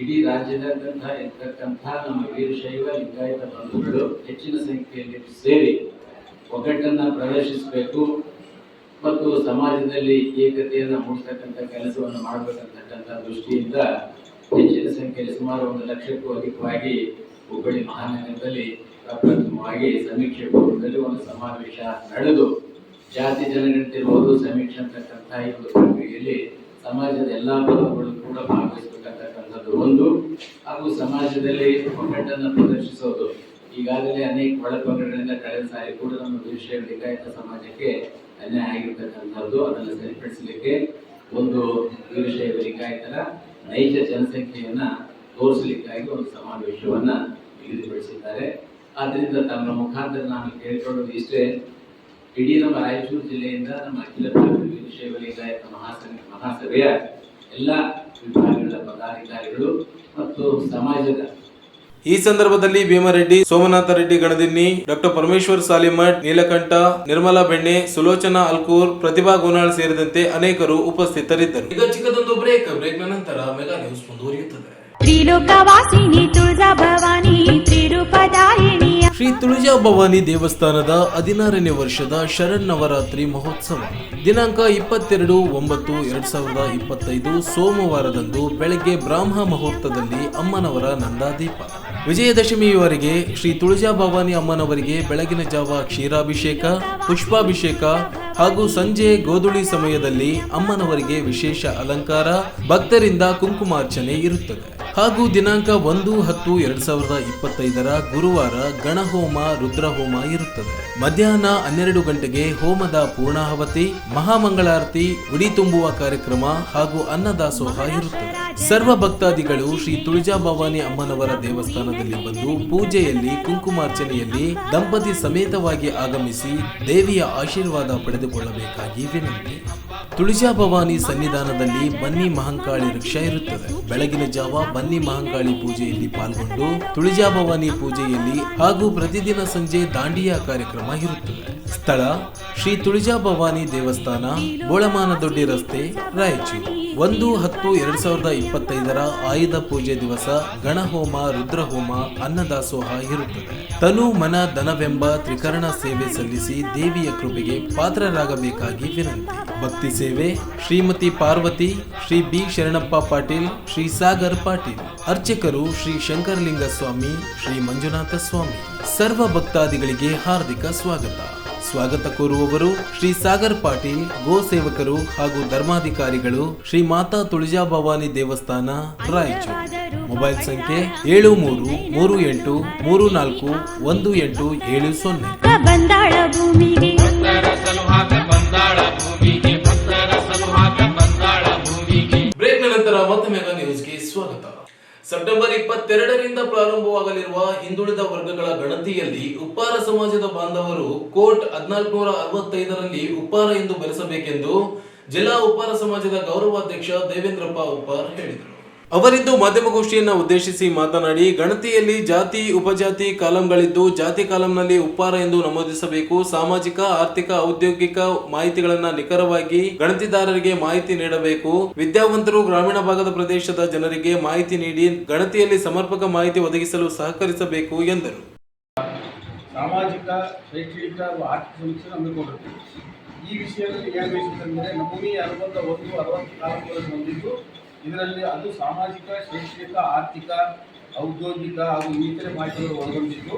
ಇಡೀ ರಾಜ್ಯದಾದ್ಯಂತ ಇರ್ತಕ್ಕಂಥ ನಮ್ಮ ವೀರಶೈವ ಲಿಂಗಾಯತ ಬಂಧುಗಳು ಹೆಚ್ಚಿನ ಸಂಖ್ಯೆಯಲ್ಲಿ ಸೇರಿ ಒಗ್ಗಟ್ಟನ್ನು ಪ್ರದರ್ಶಿಸಬೇಕು ಮತ್ತು ಸಮಾಜದಲ್ಲಿ ಏಕತೆಯನ್ನು ಮೂಡಿಸ್ತಕ್ಕಂಥ ಕೆಲಸವನ್ನು ಮಾಡಬೇಕಂತಕ್ಕಂಥ ದೃಷ್ಟಿಯಿಂದ ಹೆಚ್ಚಿನ ಸಂಖ್ಯೆಯಲ್ಲಿ ಸುಮಾರು 1 ಲಕ್ಷಕ್ಕೂ ಅಧಿಕವಾಗಿ ಹುಬ್ಬಳ್ಳಿ ಮಹಾನಗರದಲ್ಲಿ ಪ್ರಪ್ರಥಮವಾಗಿ ಸಮೀಕ್ಷೆ ಪೂರ್ವದಲ್ಲಿ ಒಂದು ಸಮಾವೇಶ ನಡೆದು ಜಾತಿ ಜನಗಣತಿ ಇರಬಹುದು ಸಮೀಕ್ಷೆ ಅಂತಕ್ಕಂಥ ಈ ಒಂದು ಪ್ರಕ್ರಿಯೆಯಲ್ಲಿ ಸಮಾಜದ ಎಲ್ಲಾ ವರ್ಗಗಳು ಕೂಡ ಭಾಗವಹಿಸಬೇಕಂತಕ್ಕಂಥದ್ದು ಒಂದು, ಹಾಗೂ ಸಮಾಜದಲ್ಲಿ ಒಗ್ಗಟ್ಟನ್ನು ಪ್ರದರ್ಶಿಸೋದು. ಈಗಾಗಲೇ ಅನೇಕ ಒಳಪಂಗಡಗಳಿಂದ ಕಳೆದ ಸಾರಿ ಕೂಡ ನಮ್ಮ ವೀರಶೈವ ಲಿಂಗಾಯತ ಸಮಾಜಕ್ಕೆ ಅನ್ಯಾಯ ಆಗಿರ್ತಕ್ಕಂಥದ್ದು. ಅದನ್ನು ಸರಿಪಡಿಸಲಿಕ್ಕೆ ಒಂದು ವೀರಶೈವ ಲಿಂಗಾಯತರ ನೈಜ ಜನಸಂಖ್ಯೆಯನ್ನ ತೋರಿಸಲಿಕ್ಕಾಗಿ ಒಂದು ಸಮಾವೇಶವನ್ನ ನಿಗದಿಪಡಿಸಿದ್ದಾರೆ. ಆದ್ರಿಂದ ತಮ್ಮ ಮುಖಾಂತರ ನಾನು ಕೇಳಿಕೊಳ್ಳೋದು ಇಷ್ಟೇ, ಇಡೀ ನಮ್ಮ ರಾಯಚೂರು ಜಿಲ್ಲೆಯಿಂದ ನಮ್ಮ ಅಖಿಲ ಭಾರತ ವೀರಶೈವ ಲಿಂಗಾಯತ ಮಹಾಸಭೆಯ ಎಲ್ಲ ವಿಭಾಗಗಳ ಪದಾಧಿಕಾರಿಗಳು ಮತ್ತು ಸಮಾಜದ ಈ ಸಂದರ್ಭದಲ್ಲಿ ಭೀಮರೆಡ್ಡಿ, ಸೋಮನಾಥ ರೆಡ್ಡಿ ಗಣದಿನ್ನಿ, ಡಾಕ್ಟರ್ ಪರಮೇಶ್ವರ್ ಸಾಲಿಮಠ್, ನೀಲಕಂಠ, ನಿರ್ಮಲಾ ಬೆಣ್ಣೆ, ಸುಲೋಚನಾ ಅಲ್ಕೂರ್, ಪ್ರತಿಭಾ ಗೋನಾಳ್ ಸೇರಿದಂತೆ ಅನೇಕರು ಉಪಸ್ಥಿತರಿದ್ದರು. ಈಗ ಚಿಕ್ಕದೊಂದು ಬ್ರೇಕ್ನ ನಂತರ ಮೆಗಾ ನ್ಯೂಸ್ ಮುಂದುವರಿಯುತ್ತದೆ. ತ್ರಿಲೋಕವಾಸಿನಿ ತುಳಜಾ ಭವಾನಿ ತ್ರಿರೂಪಧಾರಿಣಿ ಶ್ರೀ ತುಳಜಾ ಭವಾನಿ ದೇವಸ್ಥಾನದ 16ನೇ ವರ್ಷದ ಶರನ್ನವರಾತ್ರಿ ಮಹೋತ್ಸವ ದಿನಾಂಕ 22/9/2025 ಸೋಮವಾರದಂದು ಬೆಳಗ್ಗೆ ಬ್ರಾಹ್ಮ ಮುಹೂರ್ತದಲ್ಲಿ ಅಮ್ಮನವರ ನಂದಾದೀಪ. ವಿಜಯದಶಮಿಯವರೆಗೆ ಶ್ರೀ ತುಳಜಾ ಭವಾನಿ ಅಮ್ಮನವರಿಗೆ ಬೆಳಗಿನ ಜಾವ ಕ್ಷೀರಾಭಿಷೇಕ, ಪುಷ್ಪಾಭಿಷೇಕ ಹಾಗೂ ಸಂಜೆ ಗೋಧುಳಿ ಸಮಯದಲ್ಲಿ ಅಮ್ಮನವರಿಗೆ ವಿಶೇಷ ಅಲಂಕಾರ, ಭಕ್ತರಿಂದ ಕುಂಕುಮಾರ್ಚನೆ ಇರುತ್ತದೆ. ಹಾಗೂ ದಿನಾಂಕ 1/10/2025 ಗುರುವಾರ ಗಣಹೋಮ, ರುದ್ರಹೋಮ ಇರುತ್ತದೆ. ಮಧ್ಯಾಹ್ನ 12 ಗಂಟೆಗೆ ಹೋಮದ ಪೂರ್ಣಾಹುತಿ, ಮಹಾಮಂಗಳಾರತಿ, ಉಡಿ ತುಂಬುವ ಕಾರ್ಯಕ್ರಮ ಹಾಗೂ ಅನ್ನದಾಸೋಹ ಇರುತ್ತದೆ. ಸರ್ವ ಭಕ್ತಾದಿಗಳು ಶ್ರೀ ತುಳಜಾ ಭವಾನಿ ಅಮ್ಮನವರ ದೇವಸ್ಥಾನದಲ್ಲಿ ಬಂದು ಪೂಜೆಯಲ್ಲಿ, ಕುಂಕುಮಾರ್ಚನೆಯಲ್ಲಿ ದಂಪತಿ ಸಮೇತವಾಗಿ ಆಗಮಿಸಿ ದೇವಿಯ ಆಶೀರ್ವಾದ ಪಡೆದುಕೊಳ್ಳಬೇಕಾಗಿ ವಿನಂತಿ. ತುಳಜಾ ಭವಾನಿ ಸನ್ನಿಧಾನದಲ್ಲಿ ಬನ್ನಿ ಮಹಂಕಾಳಿ ವೃಕ್ಷ ಇರುತ್ತದೆ. ಬೆಳಗಿನ ಜಾವ ಬನ್ನಿ ಮಹಂಕಾಳಿ ಪೂಜೆಯಲ್ಲಿ ಪಾಲ್ಗೊಂಡು ತುಳಜಾ ಭವಾನಿ ಪೂಜೆಯಲ್ಲಿ ಹಾಗೂ ಪ್ರತಿದಿನ ಸಂಜೆ ದಾಂಡಿಯಾ ಕಾರ್ಯಕ್ರಮ ಇರುತ್ತದೆ. ಸ್ಥಳ ಶ್ರೀ ತುಳಜಾ ಭವಾನಿ ದೇವಸ್ಥಾನ, ಬೋಳಮಾನದೊಡ್ಡಿ ರಸ್ತೆ, ರಾಯಚೂರು. 1/10/2025 ಆಯುಧ ಪೂಜೆ ದಿವಸ ಗಣಹೋಮ, ರುದ್ರಹೋಮ, ಅನ್ನದಾಸೋಹ ಇರುತ್ತದೆ. ತನು ಮನ ಧನವೆಂಬ ತ್ರಿಕರಣ ಸೇವೆ ಸಲ್ಲಿಸಿ ದೇವಿಯ ಕೃಪೆಗೆ ಪಾತ್ರರಾಗಬೇಕಾಗಿ ವಿನಂತಿ. ಭಕ್ತಿ ಸೇವೆ ಶ್ರೀಮತಿ ಪಾರ್ವತಿ, ಶ್ರೀ ಬಿ ಶರಣಪ್ಪ ಪಾಟೀಲ್, ಶ್ರೀ ಸಾಗರ್ ಪಾಟೀಲ್. ಅರ್ಚಕರು ಶ್ರೀ ಶಂಕರಲಿಂಗ ಸ್ವಾಮಿ, ಶ್ರೀ ಮಂಜುನಾಥ ಸ್ವಾಮಿ. ಸರ್ವ ಭಕ್ತಾದಿಗಳಿಗೆ ಹಾರ್ದಿಕ ಸ್ವಾಗತ ಕೋರುವವರು ಶ್ರೀ ಸಾಗರ್ ಪಾಟೀಲ್, ಗೋ ಸೇವಕರು ಹಾಗೂ ಧರ್ಮಾಧಿಕಾರಿಗಳು, ಶ್ರೀ ಮಾತಾ ತುಳಜಾ ಭವಾನಿ ದೇವಸ್ಥಾನ, ರಾಯಚೂರು. ಮೊಬೈಲ್ ಸಂಖ್ಯೆ 7338341870. ಬಂದಾಳ ಭೂಮಿಗೆ ಭಕ್ತರ ಸಲುಹಾಗ ಬಂದಾಳ ಭೂಮಿಗೆ ಭಕ್ತರ ಸಲುಹಾಗ ಸೆಪ್ಟೆಂಬರ್ 22ರಿಂದ ಪ್ರಾರಂಭವಾಗಲಿರುವ ಹಿಂದುಳಿದ ವರ್ಗಗಳ ಗಣತಿಯಲ್ಲಿ ಉಪ್ಪಾರ ಸಮಾಜದ ಬಾಂಧವರು ಕೋಟ್ 1465ರಲ್ಲಿ ಉಪ್ಪಾರ ಎಂದು ಬೆಳೆಸಬೇಕೆಂದು ಜಿಲ್ಲಾ ಉಪ್ಪಾರ ಸಮಾಜದ ಗೌರವಾಧ್ಯಕ್ಷ ದೇವೇಂದ್ರಪ್ಪ ಉಪ್ಪಾರ್ ಹೇಳಿದರು. ಅವರಿಂದು ಮಾಧ್ಯಮಗೋಷ್ಠಿಯನ್ನು ಉದ್ದೇಶಿಸಿ ಮಾತನಾಡಿ, ಗಣತಿಯಲ್ಲಿ ಜಾತಿ ಉಪಜಾತಿ ಕಾಲಂಗಳಿದ್ದು ಜಾತಿ ಕಾಲಂನಲ್ಲಿ ಉಪ್ಪಾರ ಎಂದು ನಮೂದಿಸಬೇಕು. ಸಾಮಾಜಿಕ, ಆರ್ಥಿಕ, ಔದ್ಯೋಗಿಕ ಮಾಹಿತಿಗಳನ್ನು ನಿಖರವಾಗಿ ಗಣತಿದಾರರಿಗೆ ಮಾಹಿತಿ ನೀಡಬೇಕು. ವಿದ್ಯಾವಂತರು ಗ್ರಾಮೀಣ ಭಾಗದ ಪ್ರದೇಶದ ಜನರಿಗೆ ಮಾಹಿತಿ ನೀಡಿ ಗಣತಿಯಲ್ಲಿ ಸಮರ್ಪಕ ಮಾಹಿತಿ ಒದಗಿಸಲು ಸಹಕರಿಸಬೇಕು ಎಂದರು. ಸಾಮಾಜಿಕ, ಶೈಕ್ಷಣಿಕ ಹಾಗೂ ಆರ್ಥಿಕ ಸಮೀಕ್ಷೆ ಹಮ್ಮಿಕೊಂಡಿರ್ತೀವಿ. ಈ ವಿಷಯದಲ್ಲಿ ಏನು ಬಯಸುತ್ತಂದರೆ ನಮೂನೆ 61, 60 ಕಾಲಂಗಳನ್ನು ಹೊಂದಿದ್ದು ಇದರಲ್ಲಿ ಅದು ಸಾಮಾಜಿಕ, ಶೈಕ್ಷಣಿಕ, ಆರ್ಥಿಕ, ಔದ್ಯೋಗಿಕ ಹಾಗೂ ಇನ್ನಿತರೆ ಮಾಹಿತಿಗಳು ಒಳಗೊಂಡಿದ್ದು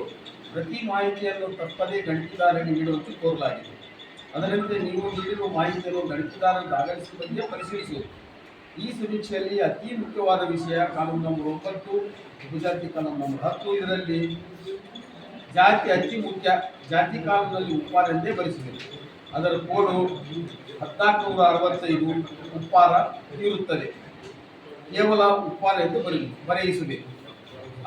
ಪ್ರತಿ ಮಾಹಿತಿಯನ್ನು ತಪ್ಪದೇ ಗಣತಿದಾರರಿಗೆ ನೀಡುವಂತೆ ಕೋರಲಾಗಿದೆ. ಅದರಂತೆ ನೀವು ನೀಡಿರುವ ಮಾಹಿತಿಯನ್ನು ಗಣತಿದಾರರು ದಾಖಲಿಸಿದ ಬಗ್ಗೆ ಪರಿಶೀಲಿಸುವುದು. ಈ ಸಮೀಕ್ಷೆಯಲ್ಲಿ ಅತಿ ಮುಖ್ಯವಾದ ವಿಷಯ ಕಾಲಂ ನಂಬರ್ 9 ಉಪಜಾತಿ ಕಾಲಂ ನಂಬರ್ 10. ಇದರಲ್ಲಿ ಜಾತಿ ಅತಿ ಮುಖ್ಯ. ಜಾತಿ ಕಾಲಂನಲ್ಲಿ ಉಪ್ಪಾರ ಎಂದೇ ಬರೆಸಬೇಕು. ಅದರ ಕೋಡು 1465 ಉಪ್ಪಾರ ಇರುತ್ತದೆ. ಕೇವಲ ಉಪ್ಪಾರ ಎಂದು ಬರೆಯಿಸಬೇಕು.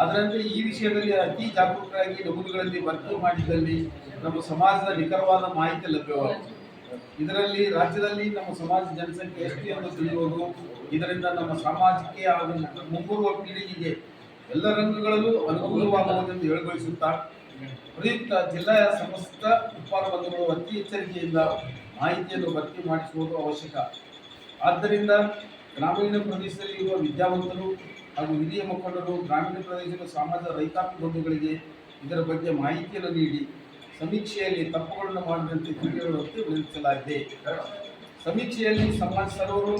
ಅದರಂತೆ ಈ ವಿಷಯದಲ್ಲಿ ಅತಿ ಜಾಗರೂಕರಾಗಿ ನಮೂದುಗಳಲ್ಲಿ ಭರ್ತಿ ಮಾಡಿದ್ದಲ್ಲಿ ನಮ್ಮ ಸಮಾಜದ ನಿಖರವಾದ ಮಾಹಿತಿ ಲಭ್ಯವಾಗುತ್ತದೆ. ಇದರಲ್ಲಿ ರಾಜ್ಯದಲ್ಲಿ ನಮ್ಮ ಸಮಾಜದ ಜನಸಂಖ್ಯೆ ಎಷ್ಟು ಎಂದು ತಿಳಿಯುವುದು. ಇದರಿಂದ ನಮ್ಮ ಸಮಾಜಕ್ಕೆ ಹಾಗೂ ಮುಂಬರುವ ಪೀಳಿಗೆಗೆ ಎಲ್ಲ ರಂಗಗಳಲ್ಲೂ ಅನುಕೂಲವಾಗುವುದೆಂದು ಹೇಳಿಗೊಳಿಸುತ್ತಾ ಪ್ರಯುಕ್ತ ಜಿಲ್ಲೆಯ ಸಮಸ್ತ ಉಪ್ಪಾರ ಬಂಧುಗಳು ಅತಿ ಎಚ್ಚರಿಕೆಯಿಂದ ಮಾಹಿತಿಯನ್ನು ಭರ್ತಿ ಮಾಡಿಸುವುದು ಅವಶ್ಯಕ. ಆದ್ದರಿಂದ ಗ್ರಾಮೀಣ ಪ್ರದೇಶದಲ್ಲಿ ಇರುವ ವಿದ್ಯಾವಂತರು ಹಾಗೂ ಹಿರಿಯ ಮುಖಂಡರು ಗ್ರಾಮೀಣ ಪ್ರದೇಶದ ಸಮಾಜದ ರೈತಾಪಿ ಬಂಧುಗಳಿಗೆ ಇದರ ಬಗ್ಗೆ ಮಾಹಿತಿಯನ್ನು ನೀಡಿ ಸಮೀಕ್ಷೆಯಲ್ಲಿ ತಪ್ಪುಗಳನ್ನು ಮಾಡದಂತೆ ತಿಳಿಯುವಂತೆ ವಿನಂತಿಸಲಾಗಿದೆ. ಸಮೀಕ್ಷೆಯಲ್ಲಿ ಸಮಾಜ ಸರ್ವರು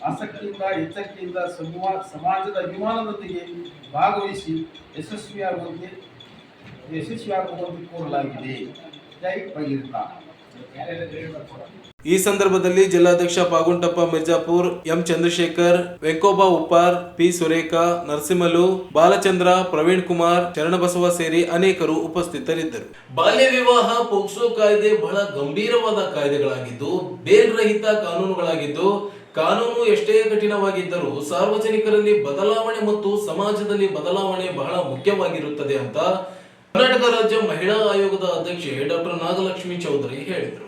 ಆಸಕ್ತಿಯಿಂದ ಎಚ್ಚರಿಕೆಯಿಂದ ಸಮಾಜದ ಅಭಿಮಾನದೊಂದಿಗೆ ಭಾಗವಹಿಸಿ ಯಶಸ್ವಿಯಾಗುವಂತೆ ಕೋರಲಾಗಿದೆ. ಜೈ ಭಗೀರಥ. ಈ ಸಂದರ್ಭದಲ್ಲಿ ಜಿಲ್ಲಾಧ್ಯಕ್ಷ ಪಾಗುಂಟಪ್ಪ ಮಿರ್ಜಾಪುರ್, ಎಂ ಚಂದ್ರಶೇಖರ್, ವೆಂಕೋಬಾ ಉಪ್ಪಾರ್, ಪಿ ಸುರೇಖಾ, ನರಸಿಂಹಲು, ಬಾಲಚಂದ್ರ, ಪ್ರವೀಣ್ ಕುಮಾರ್, ಶರಣಬಸವ ಸೇರಿ ಅನೇಕರು ಉಪಸ್ಥಿತರಿದ್ದರು. ಬಾಲ್ಯ ವಿವಾಹ, ಪೋಕ್ಸೋ ಕಾಯ್ದೆ ಬಹಳ ಗಂಭೀರವಾದ ಕಾಯ್ದೆಗಳಾಗಿದ್ದು ಬೇಲ್ ರಹಿತ ಕಾನೂನುಗಳಾಗಿದ್ದು ಕಾನೂನು ಎಷ್ಟೇ ಕಠಿಣವಾಗಿದ್ದರೂ ಸಾರ್ವಜನಿಕರಲ್ಲಿ ಬದಲಾವಣೆ ಮತ್ತು ಸಮಾಜದಲ್ಲಿ ಬದಲಾವಣೆ ಬಹಳ ಮುಖ್ಯವಾಗಿರುತ್ತದೆ ಅಂತ ಕರ್ನಾಟಕ ರಾಜ್ಯ ಮಹಿಳಾ ಆಯೋಗದ ಅಧ್ಯಕ್ಷೆ ಡಾಕ್ಟರ್ ನಾಗಲಕ್ಷ್ಮಿ ಚೌಧರಿ ಹೇಳಿದರು.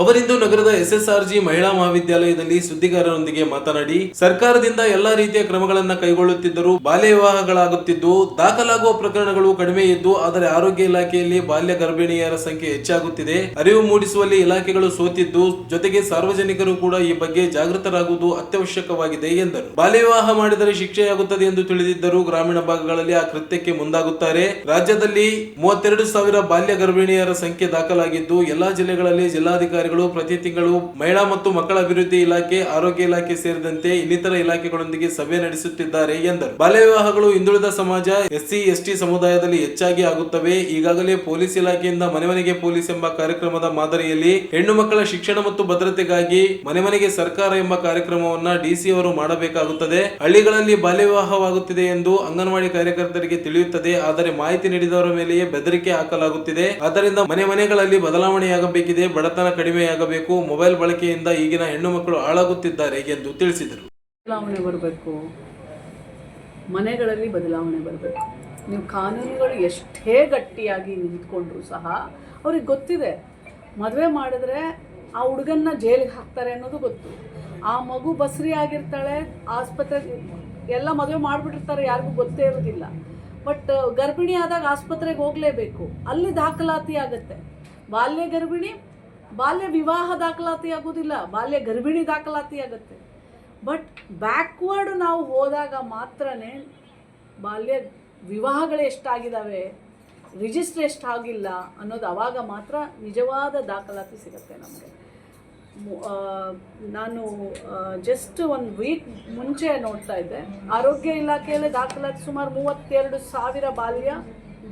ಅವರಿಂದು ನಗರದ SSRG ಮಹಿಳಾ ಮಹಾವಿದ್ಯಾಲಯದಲ್ಲಿ ಸುದ್ದಿಗಾರರೊಂದಿಗೆ ಮಾತನಾಡಿ, ಸರ್ಕಾರದಿಂದ ಎಲ್ಲಾ ರೀತಿಯ ಕ್ರಮಗಳನ್ನು ಕೈಗೊಳ್ಳುತ್ತಿದ್ದರೂ ಬಾಲ್ಯ ವಿವಾಹಗಳಾಗುತ್ತಿದ್ದು ದಾಖಲಾಗುವ ಪ್ರಕರಣಗಳು ಕಡಿಮೆ ಇದ್ದು, ಆದರೆ ಆರೋಗ್ಯ ಇಲಾಖೆಯಲ್ಲಿ ಬಾಲ್ಯ ಗರ್ಭಿಣಿಯರ ಸಂಖ್ಯೆ ಹೆಚ್ಚಾಗುತ್ತಿದೆ. ಅರಿವು ಮೂಡಿಸುವಲ್ಲಿ ಇಲಾಖೆಗಳು ಸೋತಿದ್ದು, ಜೊತೆಗೆ ಸಾರ್ವಜನಿಕರು ಕೂಡ ಈ ಬಗ್ಗೆ ಜಾಗೃತರಾಗುವುದು ಅತ್ಯವಶ್ಯಕವಾಗಿದೆ ಎಂದರು. ಬಾಲ್ಯ ವಿವಾಹ ಮಾಡಿದರೆ ಶಿಕ್ಷೆಯಾಗುತ್ತದೆ ಎಂದು ತಿಳಿದಿದ್ದರೂ ಗ್ರಾಮೀಣ ಭಾಗಗಳಲ್ಲಿ ಆ ಕೃತ್ಯಕ್ಕೆ ಮುಂದಾಗುತ್ತಾರೆ. ರಾಜ್ಯದಲ್ಲಿ 32,000 ಬಾಲ್ಯ ಗರ್ಭಿಣಿಯರ ಸಂಖ್ಯೆ ದಾಖಲಾಗಿದ್ದು ಎಲ್ಲಾ ಜಿಲ್ಲೆಗಳಲ್ಲಿ ಜಿಲ್ಲಾಧಿಕಾರಿ ಪ್ರತಿ ತಿಂಗಳು ಮಹಿಳಾ ಮತ್ತು ಮಕ್ಕಳ ಅಭಿವೃದ್ಧಿ ಇಲಾಖೆ, ಆರೋಗ್ಯ ಇಲಾಖೆ ಸೇರಿದಂತೆ ಇನ್ನಿತರ ಇಲಾಖೆಗಳೊಂದಿಗೆ ಸಭೆ ನಡೆಸುತ್ತಿದ್ದಾರೆ ಎಂದರು. ಬಾಲ್ಯ ವಿವಾಹಗಳು ಹಿಂದುಳಿದ ಸಮಾಜ, SC/ST ಸಮುದಾಯದಲ್ಲಿ ಹೆಚ್ಚಾಗಿ ಆಗುತ್ತವೆ. ಈಗಾಗಲೇ ಪೊಲೀಸ್ ಇಲಾಖೆಯಿಂದ ಮನೆ ಮನೆಗೆ ಪೊಲೀಸ್ ಎಂಬ ಕಾರ್ಯಕ್ರಮದ ಮಾದರಿಯಲ್ಲಿ ಹೆಣ್ಣು ಮಕ್ಕಳ ಶಿಕ್ಷಣ ಮತ್ತು ಭದ್ರತೆಗಾಗಿ ಮನೆ ಮನೆಗೆ ಸರ್ಕಾರ ಎಂಬ ಕಾರ್ಯಕ್ರಮವನ್ನ DC ಅವರು ಮಾಡಬೇಕಾಗುತ್ತದೆ. ಹಳ್ಳಿಗಳಲ್ಲಿ ಬಾಲ್ಯ ವಿವಾಹವಾಗುತ್ತಿದೆ ಎಂದು ಅಂಗನವಾಡಿ ಕಾರ್ಯಕರ್ತರಿಗೆ ತಿಳಿಯುತ್ತದೆ. ಆದರೆ ಮಾಹಿತಿ ನೀಡಿದವರ ಮೇಲೆಯೇ ಬೆದರಿಕೆ ಹಾಕಲಾಗುತ್ತಿದೆ. ಆದ್ದರಿಂದ ಮನೆ ಮನೆಗಳಲ್ಲಿ ಬದಲಾವಣೆಯಾಗಬೇಕಿದೆ. ಬಡತನ ಕಡಿಮೆಯಾಗಬೇಕು. ಮೊಬೈಲ್ ಬಳಕೆಯಿಂದ ಈಗಿನ ಹೆಣ್ಣು ಮಕ್ಕಳು ಹಾಳಾಗುತ್ತಿದ್ದಾರೆ ಎಂದು ತಿಳಿಸಿದರು. ಬದಲಾವಣೆ ಬರಬೇಕು, ಮನೆಗಳಲ್ಲಿ ಬದಲಾವಣೆ ಬರಬೇಕು. ನೀವು ಕಾನೂನುಗಳು ಎಷ್ಟೇ ಗಟ್ಟಿಯಾಗಿ ನಿಂತ್ಕೊಂಡ್ರು ಸಹ ಅವ್ರಿಗೆ ಗೊತ್ತಿದೆ, ಮದುವೆ ಮಾಡಿದ್ರೆ ಆ ಹುಡುಗನ್ನ ಜೈಲಿಗೆ ಹಾಕ್ತಾರೆ ಅನ್ನೋದು ಗೊತ್ತು. ಆ ಮಗು ಬಸ್ರಿ ಆಗಿರ್ತಾಳೆ, ಆಸ್ಪತ್ರೆಗೆ ಎಲ್ಲ ಮದುವೆ ಮಾಡಿಬಿಟ್ಟಿರ್ತಾರೆ, ಯಾರಿಗೂ ಗೊತ್ತೇ ಇರೋದಿಲ್ಲ. ಬಟ್ ಗರ್ಭಿಣಿ ಆದಾಗ ಆಸ್ಪತ್ರೆಗೆ ಹೋಗಲೇಬೇಕು, ಅಲ್ಲಿ ದಾಖಲಾತಿ ಆಗುತ್ತೆ. ಬಾಲ್ಯ ಗರ್ಭಿಣಿ, ಬಾಲ್ಯ ವಿವಾಹ ದಾಖಲಾತಿ ಆಗೋದಿಲ್ಲ, ಬಾಲ್ಯ ಗರ್ಭಿಣಿ ದಾಖಲಾತಿ ಆಗುತ್ತೆ. ಬಟ್ ಬ್ಯಾಕ್ವರ್ಡ್ ನಾವು ಹೋದಾಗ ಮಾತ್ರನೇ ಬಾಲ್ಯ ವಿವಾಹಗಳು ಎಷ್ಟಾಗಿದ್ದಾವೆ, ರಿಜಿಸ್ಟ್ರ್ ಎಷ್ಟಾಗಿಲ್ಲ ಅನ್ನೋದು ಆವಾಗ ಮಾತ್ರ ನಿಜವಾದ ದಾಖಲಾತಿ ಸಿಗುತ್ತೆ ನಮಗೆ. ನಾನು ಜಸ್ಟ್ 1 ವೀಕ್ ಮುಂಚೆ ನೋಡ್ತಾ ಇದ್ದೆ, ಆರೋಗ್ಯ ಇಲಾಖೆಯಲ್ಲಿ ದಾಖಲಾತಿ ಸುಮಾರು 32,000 ಬಾಲ್ಯ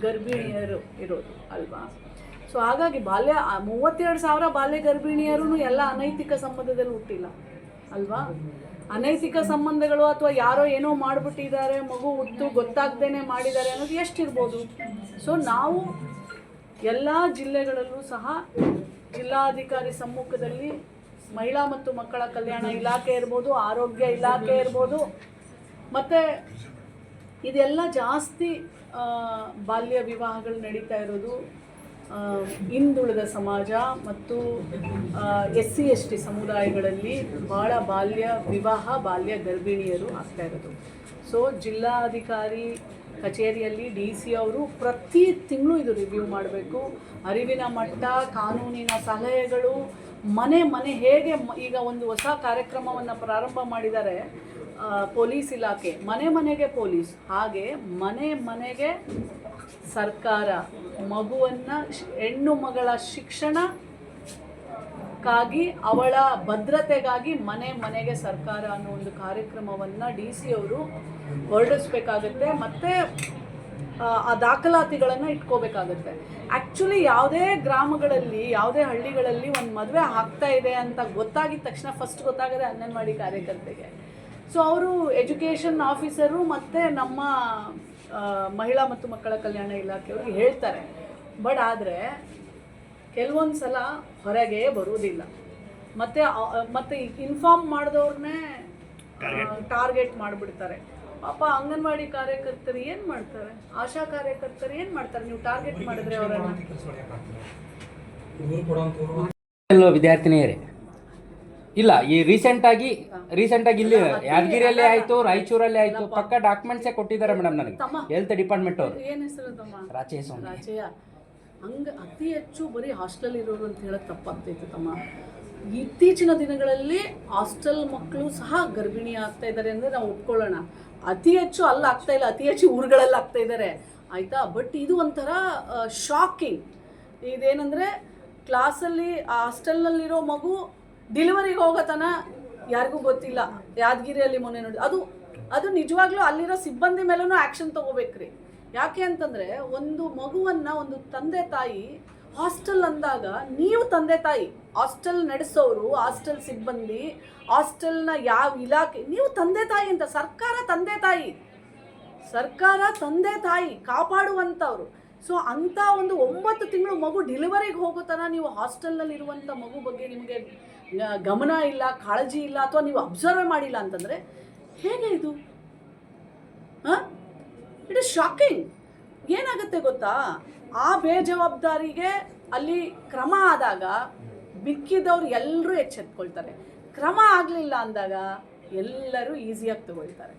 ಗರ್ಭಿಣಿಯರು ಇರೋದು ಅಲ್ವಾ. ಸೊ ಹಾಗಾಗಿ 32,000 ಬಾಲ್ಯ ಗರ್ಭಿಣಿಯರೂ ಎಲ್ಲ ಅನೈತಿಕ ಸಂಬಂಧದಲ್ಲಿ ಹುಟ್ಟಿಲ್ಲ ಅಲ್ವಾ. ಅನೈತಿಕ ಸಂಬಂಧಗಳು ಅಥವಾ ಯಾರೋ ಏನೋ ಮಾಡಿಬಿಟ್ಟಿದ್ದಾರೆ, ಮಗು ಹುಟ್ಟು ಗೊತ್ತಾಗ್ದೇನೆ ಮಾಡಿದ್ದಾರೆ ಅನ್ನೋದು ಎಷ್ಟಿರ್ಬೋದು. ಸೊ ನಾವು ಎಲ್ಲ ಜಿಲ್ಲೆಗಳಲ್ಲೂ ಸಹ ಜಿಲ್ಲಾಧಿಕಾರಿ ಸಮ್ಮುಖದಲ್ಲಿ ಮಹಿಳಾ ಮತ್ತು ಮಕ್ಕಳ ಕಲ್ಯಾಣ ಇಲಾಖೆ ಇರ್ಬೋದು, ಆರೋಗ್ಯ ಇಲಾಖೆ ಇರ್ಬೋದು, ಮತ್ತು ಇದೆಲ್ಲ ಜಾಸ್ತಿ ಬಾಲ್ಯ ವಿವಾಹಗಳು ನಡೀತಾ ಇರೋದು ಹಿಂದುಳಿದ ಸಮಾಜ ಮತ್ತು SC ST ಸಮುದಾಯಗಳಲ್ಲಿ ಭಾಳ ಬಾಲ್ಯ ವಿವಾಹ, ಬಾಲ್ಯ ಗರ್ಭಿಣಿಯರು ಆಗ್ತಾ ಇರೋದು. ಸೊ ಜಿಲ್ಲಾಧಿಕಾರಿ ಕಚೇರಿಯಲ್ಲಿ DC ಅವರು ಪ್ರತಿ ತಿಂಗಳು ಇದು ರಿವ್ಯೂ ಮಾಡಬೇಕು. ಅರಿವಿನ ಮಟ್ಟ, ಕಾನೂನಿನ ಸಲಹೆಗಳು, ಮನೆ ಹೇಗೆ ಈಗ ಒಂದು ಹೊಸ ಕಾರ್ಯಕ್ರಮವನ್ನು ಪ್ರಾರಂಭ ಮಾಡಿದ್ದಾರೆ ಪೊಲೀಸ್ ಇಲಾಖೆ, ಮನೆಗೆ ಪೊಲೀಸ್, ಹಾಗೆ ಮನೆಗೆ ಸರ್ಕಾರ ಮಗುವನ್ನು, ಹೆಣ್ಣು ಮಗಳ ಶಿಕ್ಷಣಕ್ಕಾಗಿ, ಅವಳ ಭದ್ರತೆಗಾಗಿ ಮನೆಗೆ ಸರ್ಕಾರ ಅನ್ನೋ ಒಂದು ಕಾರ್ಯಕ್ರಮವನ್ನು DC ಅವರು ಹೊರಡಿಸ್ಬೇಕಾಗತ್ತೆ. ಮತ್ತು ಆ ದಾಖಲಾತಿಗಳನ್ನು ಇಟ್ಕೋಬೇಕಾಗತ್ತೆ. ಆ್ಯಕ್ಚುಲಿ ಯಾವುದೇ ಗ್ರಾಮಗಳಲ್ಲಿ, ಯಾವುದೇ ಹಳ್ಳಿಗಳಲ್ಲಿ ಒಂದು ಮದುವೆ ಆಗ್ತಾ ಇದೆ ಅಂತ ಗೊತ್ತಾಗಿದ ತಕ್ಷಣ ಫಸ್ಟ್ ಗೊತ್ತಾಗದೆ ಅಂಗನವಾಡಿ ಕಾರ್ಯಕರ್ತೆಗೆ. ಸೊ ಅವರು ಎಜುಕೇಷನ್ ಆಫೀಸರು ಮತ್ತು ನಮ್ಮ ಮಹಿಳಾ ಮತ್ತು ಮಕ್ಕಳ ಕಲ್ಯಾಣ ಇಲಾಖೆಯವ್ರಿಗೆ ಹೇಳ್ತಾರೆ. ಬಟ್ ಆದರೆ ಕೆಲವೊಂದು ಸಲ ಹೊರಗೆ ಬರುವುದಿಲ್ಲ. ಮತ್ತು ಇನ್ಫಾರ್ಮ್ ಮಾಡಿದವ್ರನ್ನೇ ಟಾರ್ಗೆಟ್ ಮಾಡಿಬಿಡ್ತಾರೆ. ಪಾಪ ಅಂಗನವಾಡಿ ಕಾರ್ಯಕರ್ತರು ಏನು ಮಾಡ್ತಾರೆ, ಆಶಾ ಕಾರ್ಯಕರ್ತರು ಏನು ಮಾಡ್ತಾರೆ? ನೀವು ಟಾರ್ಗೆಟ್ ಮಾಡಿದ್ರೆ ಅವರನ್ನು. ವಿದ್ಯಾರ್ಥಿನಿಯರೇ ಇಲ್ಲ, ಈ ರೀಸೆಂಟ್ ಆಗಿ ಇಲ್ಲಿ ಯಾದಗಿರಿಯಲ್ಲೇ ಆಯ್ತು, ರಾಯಚೂರಲ್ಲೇ ಆಯ್ತು, ಪಕ್ಕ ಡಾಕ್ಯುಮೆಂಟ್ಸೇ ಕೊಟ್ಟಿದ್ದಾರೆ ಮೇಡಮ್ ನನಗೆ ಹೆಲ್ತ್ ಡಿಪಾರ್ಟ್ಮೆಂಟ್ ಅವರು. ಏನು ಹೆಸರು ತಮ್ಮ? ರಾಚಯ್ಯ. ಅತಿ ಹೆಚ್ಚು ಬರೀ ಹಾಸ್ಟೆಲ್ ಇರೋರು ಅಂತ ಹೇಳೋದು ತಪ್ಪಾಗ್ತೈತೆ ತಮ್ಮ. ಇತ್ತೀಚಿನ ದಿನಗಳಲ್ಲಿ ಹಾಸ್ಟೆಲ್ ಮಕ್ಕಳು ಸಹ ಗರ್ಭಿಣಿ ಆಗ್ತಾ ಇದ್ದಾರೆ ಅಂದರೆ ನಾವು ಒಪ್ಕೊಳ್ಳೋಣ. ಅತಿ ಹೆಚ್ಚು ಅಲ್ಲಿ ಆಗ್ತಾ ಇಲ್ಲ, ಅತಿ ಹೆಚ್ಚು ಊರುಗಳಲ್ಲಿ ಆಗ್ತಾ ಇದ್ದಾರೆ, ಆಯಿತಾ. ಬಟ್ ಇದು ಒಂಥರ ಶಾಕಿಂಗ್. ಇದೇನೆಂದರೆ ಕ್ಲಾಸಲ್ಲಿ ಹಾಸ್ಟೆಲ್ನಲ್ಲಿರೋ ಮಗು ಡೆಲಿವರಿಗೆ ಹೋಗೋತನ ಯಾರಿಗೂ ಗೊತ್ತಿಲ್ಲ. ಯಾದಗಿರಿಯಲ್ಲಿ ಮೊನ್ನೆ ನೋಡಿ, ಅದು ನಿಜವಾಗ್ಲೂ ಅಲ್ಲಿರೋ ಸಿಬ್ಬಂದಿ ಮೇಲೂ ಆ್ಯಕ್ಷನ್ ತೊಗೋಬೇಕ್ರಿ. ಯಾಕೆ ಅಂತಂದರೆ ಒಂದು ಮಗುವನ್ನು ಒಂದು ತಂದೆ ತಾಯಿ ಹಾಸ್ಟೆಲ್ ಅಂದಾಗ, ನೀವು ತಂದೆ ತಾಯಿ, ಹಾಸ್ಟೆಲ್ ನಡೆಸೋರು, ಹಾಸ್ಟೆಲ್ ಸಿಬ್ಬಂದಿ, ಹಾಸ್ಟೆಲ್ನ ಯಾವ ಇಲಾಖೆ, ನೀವು ತಂದೆ ತಾಯಿ ಅಂತ. ಸರ್ಕಾರ ತಂದೆ ತಾಯಿ ಕಾಪಾಡುವಂಥವ್ರು. ಸೊ ಅಂಥ ಒಂದು 9 ತಿಂಗಳು ಮಗು ಡೆಲಿವರಿಗೆ ಹೋಗೋತನ ನೀವು ಹಾಸ್ಟೆಲ್ನಲ್ಲಿರುವಂಥ ಮಗು ಬಗ್ಗೆ ನಿಮಗೆ ಗಮನ ಇಲ್ಲ, ಕಾಳಜಿ ಇಲ್ಲ, ಅಥವಾ ನೀವು ಅಬ್ಸರ್ವ್ ಮಾಡಿಲ್ಲ ಅಂತಂದರೆ ಹೇಗೆ ಇದು? It is shocking. ಏನಾಗುತ್ತೆ ಗೊತ್ತಾ, ಆ ಬೇಜವಾಬ್ದಾರಿಗೆ ಅಲ್ಲಿ ಕ್ರಮ ಆದಾಗ ಮಿಕ್ಕಿದವ್ರು ಎಲ್ಲರೂ ಎಚ್ಚೆತ್ಕೊಳ್ತಾರೆ. ಕ್ರಮ ಆಗಲಿಲ್ಲ ಅಂದಾಗ ಎಲ್ಲರೂ ಈಸಿಯಾಗಿ ತಗೊಳ್ತಾರೆ.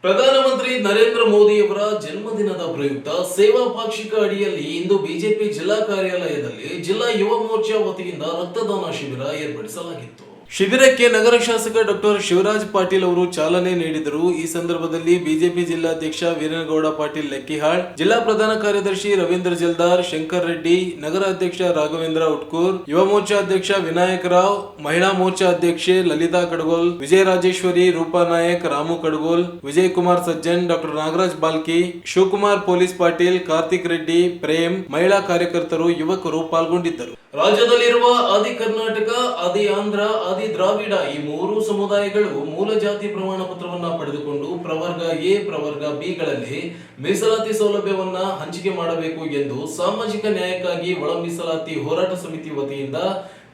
ಪ್ರಧಾನಮಂತ್ರಿ ನರೇಂದ್ರ ಮೋದಿಯವರ ಜನ್ಮದಿನದ ಪ್ರಯುಕ್ತ ಸೇವಾ ಪಾಕ್ಷಿಕ ಅಡಿಯಲ್ಲಿ ಇಂದು ಬಿಜೆಪಿ ಜಿಲ್ಲಾ ಕಾರ್ಯಾಲಯದಲ್ಲಿ ಜಿಲ್ಲಾ ಯುವ ಮೋರ್ಚಾ ವತಿಯಿಂದ ರಕ್ತದಾನ ಶಿಬಿರ ಏರ್ಪಡಿಸಲಾಗಿತ್ತು. ಶಿಬಿರಕ್ಕೆ ನಗರ ಶಾಸಕ ಡಾಕ್ಟರ್ ಶಿವರಾಜ್ ಪಾಟೀಲ್ ಅವರು ಚಾಲನೆ ನೀಡಿದರು. ಈ ಸಂದರ್ಭದಲ್ಲಿ ಬಿಜೆಪಿ ಜಿಲ್ಲಾಧ್ಯಕ್ಷ ವೀರನಗೌಡ ಪಾಟೀಲ್ ಲೆಕ್ಕಿಹಾಳ್, ಜಿಲ್ಲಾ ಪ್ರಧಾನ ಕಾರ್ಯದರ್ಶಿ ರವೀಂದ್ರ ಜಲ್ದಾರ್, ಶಂಕರ್ ರೆಡ್ಡಿ, ನಗರ ಅಧ್ಯಕ್ಷ ರಾಘವೇಂದ್ರ ಉಟ್ಕೂರ್, ಯುವ ಮೋರ್ಚಾ ಅಧ್ಯಕ್ಷ ವಿನಾಯಕ್ ರಾವ್, ಮಹಿಳಾ ಮೋರ್ಚಾ ಅಧ್ಯಕ್ಷೆ ಲಲಿತಾ ಕಡಗೋಲ್, ವಿಜಯ ರಾಜೇಶ್ವರಿ, ರೂಪಾ ನಾಯಕ್, ರಾಮು ಕಡಗೋಲ್, ವಿಜಯ್ ಕುಮಾರ್ ಸಜ್ಜನ್, ಡಾಕ್ಟರ್ ನಾಗರಾಜ್ ಬಾಲ್ಕಿ, ಶಿವಕುಮಾರ್ ಪೊಲೀಸ್ ಪಾಟೀಲ್, ಕಾರ್ತಿಕ್ ರೆಡ್ಡಿ, ಪ್ರೇಮ್, ಮಹಿಳಾ ಕಾರ್ಯಕರ್ತರು, ಯುವಕರು ಪಾಲ್ಗೊಂಡಿದ್ದರು. ರಾಜ್ಯದಲ್ಲಿರುವ ಆದಿ ಕರ್ನಾಟಕ, ಆದಿ ಆಂಧ್ರ, ಆದಿ ದ್ರಾವಿಡ ಈ 3 ಸಮುದಾಯಗಳು ಮೂಲ ಜಾತಿ ಪ್ರಮಾಣ ಪತ್ರವನ್ನ ಪಡೆದುಕೊಂಡು ಪ್ರವರ್ಗ ಎ, ಪ್ರವರ್ಗ ಬಿ ಗಳಲ್ಲಿ ಮೀಸಲಾತಿ ಸೌಲಭ್ಯವನ್ನ ಹಂಚಿಕೆ ಮಾಡಬೇಕು ಎಂದು ಸಾಮಾಜಿಕ ನ್ಯಾಯಕ್ಕಾಗಿ ಒಳ ಮೀಸಲಾತಿ ಹೋರಾಟ ಸಮಿತಿ ವತಿಯಿಂದ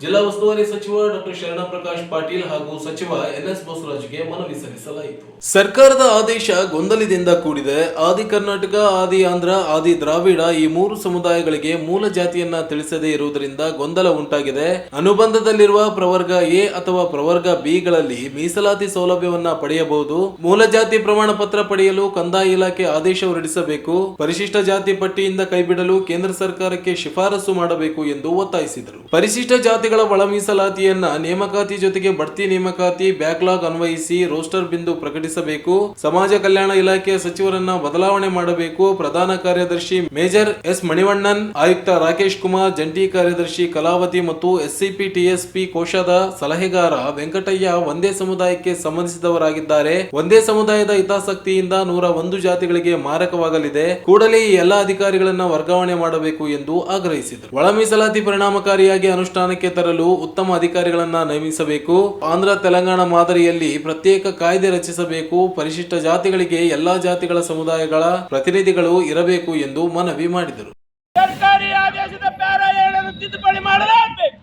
ಜಿಲ್ಲಾ ಉಸ್ತುವಾರಿ ಸಚಿವ ಡಾಕ್ಟರ್ ಶರಣ ಪ್ರಕಾಶ್ ಪಾಟೀಲ್ ಹಾಗೂ ಸಚಿವ NS ಬಸವರಾಜ್ಗೆ ಮನವಿ ಸಲ್ಲಿಸಲಾಯಿತು. ಸರ್ಕಾರದ ಆದೇಶ ಗೊಂದಲದಿಂದ ಕೂಡಿದೆ. ಆದಿ ಕರ್ನಾಟಕ, ಆದಿ ಆಂಧ್ರ, ಆದಿ ದ್ರಾವಿಡ ಈ 3 ಸಮುದಾಯಗಳಿಗೆ ಮೂಲ ಜಾತಿಯನ್ನ ತಿಳಿಸದೇ ಇರುವುದರಿಂದ ಗೊಂದಲ ಉಂಟಾಗಿದೆ. ಅನುಬಂಧದಲ್ಲಿರುವ ಪ್ರವರ್ಗ ಎ ಅಥವಾ ಪ್ರವರ್ಗ ಬಿ ಗಳಲ್ಲಿ ಮೀಸಲಾತಿ ಸೌಲಭ್ಯವನ್ನ ಪಡೆಯಬಹುದು. ಮೂಲ ಜಾತಿ ಪ್ರಮಾಣ ಪತ್ರ ಪಡೆಯಲು ಕಂದಾಯ ಇಲಾಖೆ ಆದೇಶ ಹೊರಡಿಸಬೇಕು. ಪರಿಶಿಷ್ಟ ಜಾತಿ ಪಟ್ಟಿಯಿಂದ ಕೈಬಿಡಲು ಕೇಂದ್ರ ಸರ್ಕಾರಕ್ಕೆ ಶಿಫಾರಸು ಮಾಡಬೇಕು ಎಂದು ಒತ್ತಾಯಿಸಿದರು. ಪರಿಶಿಷ್ಟ ಜಾತಿಗಳ ಒಳ ಮೀಸಲಾತಿಯನ್ನ ನೇಮಕಾತಿ ಜೊತೆಗೆ ಬಡ್ತಿ ನೇಮಕಾತಿ ಬ್ಯಾಕ್ಲಾಗ್ ಅನ್ವಯಿಸಿ ರೋಸ್ಟರ್ ಬಿಂದು ಪ್ರಕಟಿಸಬೇಕು. ಸಮಾಜ ಕಲ್ಯಾಣ ಇಲಾಖೆಯ ಸಚಿವರನ್ನ ಬದಲಾವಣೆ ಮಾಡಬೇಕು. ಪ್ರಧಾನ ಕಾರ್ಯದರ್ಶಿ ಮೇಜರ್ ಎಸ್ ಮಣಿವಣ್ಣನ್, ಆಯುಕ್ತ ರಾಕೇಶ್ ಕುಮಾರ್, ಜಂಟಿ ಕಾರ್ಯದರ್ಶಿ ಕಲಾವತಿ ಮತ್ತು SCP TSP ಕೋಶದ ಸಲಹೆಗಾರ ವೆಂಕಟಯ್ಯ ಒಂದೇ ಸಮುದಾಯಕ್ಕೆ ಸಂಬಂಧಿಸಿದವರಾಗಿದ್ದಾರೆ. ಒಂದೇ ಸಮುದಾಯದ ಹಿತಾಸಕ್ತಿಯಿಂದ 101 ಜಾತಿಗಳಿಗೆ ಮಾರಕವಾಗಲಿದೆ. ಕೂಡಲೇ ಈ ಎಲ್ಲಾ ಅಧಿಕಾರಿಗಳನ್ನ ವರ್ಗಾವಣೆ ಮಾಡಬೇಕು ಎಂದು ಆಗ್ರಹಿಸಿದರು. ಒಳ ಮೀಸಲಾತಿ ಪರಿಣಾಮಕಾರಿಯಾಗಿ ಅನುಷ್ಠಾನಕ್ಕೆ ತರಲು ಉತ್ತಮ ಅಧಿಕಾರಿಗಳನ್ನ ನೇಮಿಸಬೇಕು. ಆಂಧ್ರ ತೆಲಂಗಾಣ ಮಾದರಿಯಲ್ಲಿ ಪ್ರತ್ಯೇಕ ಕಾಯ್ದೆ ರಚಿಸಬೇಕು. ಪರಿಶಿಷ್ಟ ಜಾತಿಗಳಿಗೆ ಎಲ್ಲಾ ಜಾತಿಗಳ ಸಮುದಾಯಗಳ ಪ್ರತಿನಿಧಿಗಳು ಇರಬೇಕು ಎಂದು ಮನವಿ ಮಾಡಿದರು. ಸರ್ಕಾರಿ ಆದೇಶದ ಪ್ಯಾರಾ 7 ತಿದ್ದುಪಡಿ ಮಾಡಲೇಬೇಕು.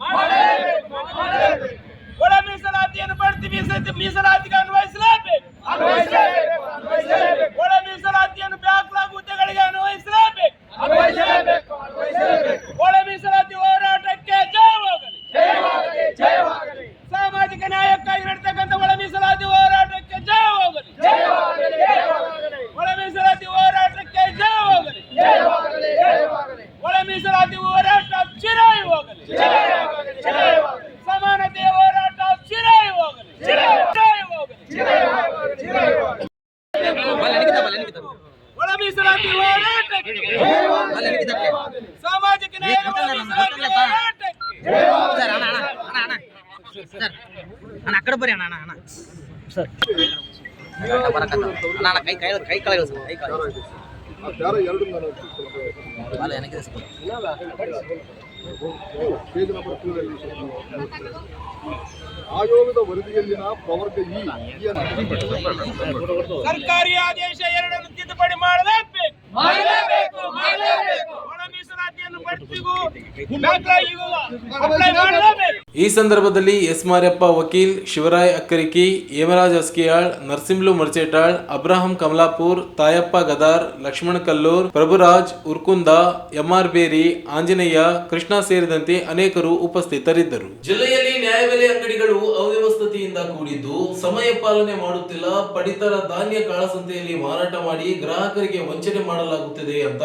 ಒಳ ಮೀಸಲಾತಿಯನ್ನು ಬಡ್ತಿ ಮೀಸಲಾತಿಗೆ ಅನ್ವಯಿಸಲೇಬೇಕು. ಒಳ ಮೀಸಲಾತಿ ಸಾಮಾಜಿಕ ನ್ಯಾಯವಾದಿ ಅక్కడ ಬರ್ರಿ ಅಣ್ಣ ಅಣ್ಣ ಸರ್ ಅಣ್ಣ ಕೈ ಕೈ ಕೈ ಕಳೆಯಲ್ಲ ಸರ್ ಕೈ ಕಳೆಯಲ್ಲ ಅಲ್ಲ ನನಗೆ ಪೇಜ್ ನಂಬರ್ 2 ಆಯೋಗದ ವರದಿಯಲ್ಲಿನ ಪ್ರವರ್ಗ ಸರ್ಕಾರಿ ಆದೇಶ 2 ತಿದ್ದುಪಡಿ ಮಾಡಲೇಬೇಕು ಒಳ ಮೀಸಲಾತಿಯನ್ನು ಬಡ್ತಿಗೂ ಬ್ಯಾಕ್ಲಾಗಿಗೂ ಅಪ್ಲೈ ಮಾಡಲೇಬೇಕು. ಈ ಸಂದರ್ಭದಲ್ಲಿ ಎಸ್ ಮಾರ್ಯಪ್ಪ ವಕೀಲ್, ಶಿವರಾಯ್ ಅಕ್ಕರಿಕಿ, ಹೇಮರಾಜ್ ಅಸ್ಕಿಯಾಳ್, ನರಸಿಂಹಲು ಮರ್ಚೇಟಾಳ್, ಅಬ್ರಾಹಂ ಕಮಲಾಪುರ್, ತಾಯಪ್ಪ ಗದಾರ್, ಲಕ್ಷ್ಮಣ ಕಲ್ಲೂರ್, ಪ್ರಭುರಾಜ್ ಉರ್ಕುಂದ, ಎಂಆರ್ ಬೇರಿ, ಆಂಜನೇಯ, ಕೃಷ್ಣ ಸೇರಿದಂತೆ ಅನೇಕರು ಉಪಸ್ಥಿತರಿದ್ದರು. ಜಿಲ್ಲೆಯಲ್ಲಿ ನ್ಯಾಯಬೆಲೆ ಅಂಗಡಿಗಳು ಅವ್ಯವಸ್ಥತೆಯಿಂದ ಕೂಡಿದ್ದು ಸಮಯ ಪಾಲನೆ ಮಾಡುತ್ತಿಲ್ಲ, ಪಡಿತರ ಧಾನ್ಯ ಕಾಳಸಂತೆಯಲ್ಲಿ ಮಾರಾಟ ಮಾಡಿ ಗ್ರಾಹಕರಿಗೆ ವಂಚನೆ ಮಾಡಲಾಗುತ್ತಿದೆ ಅಂತ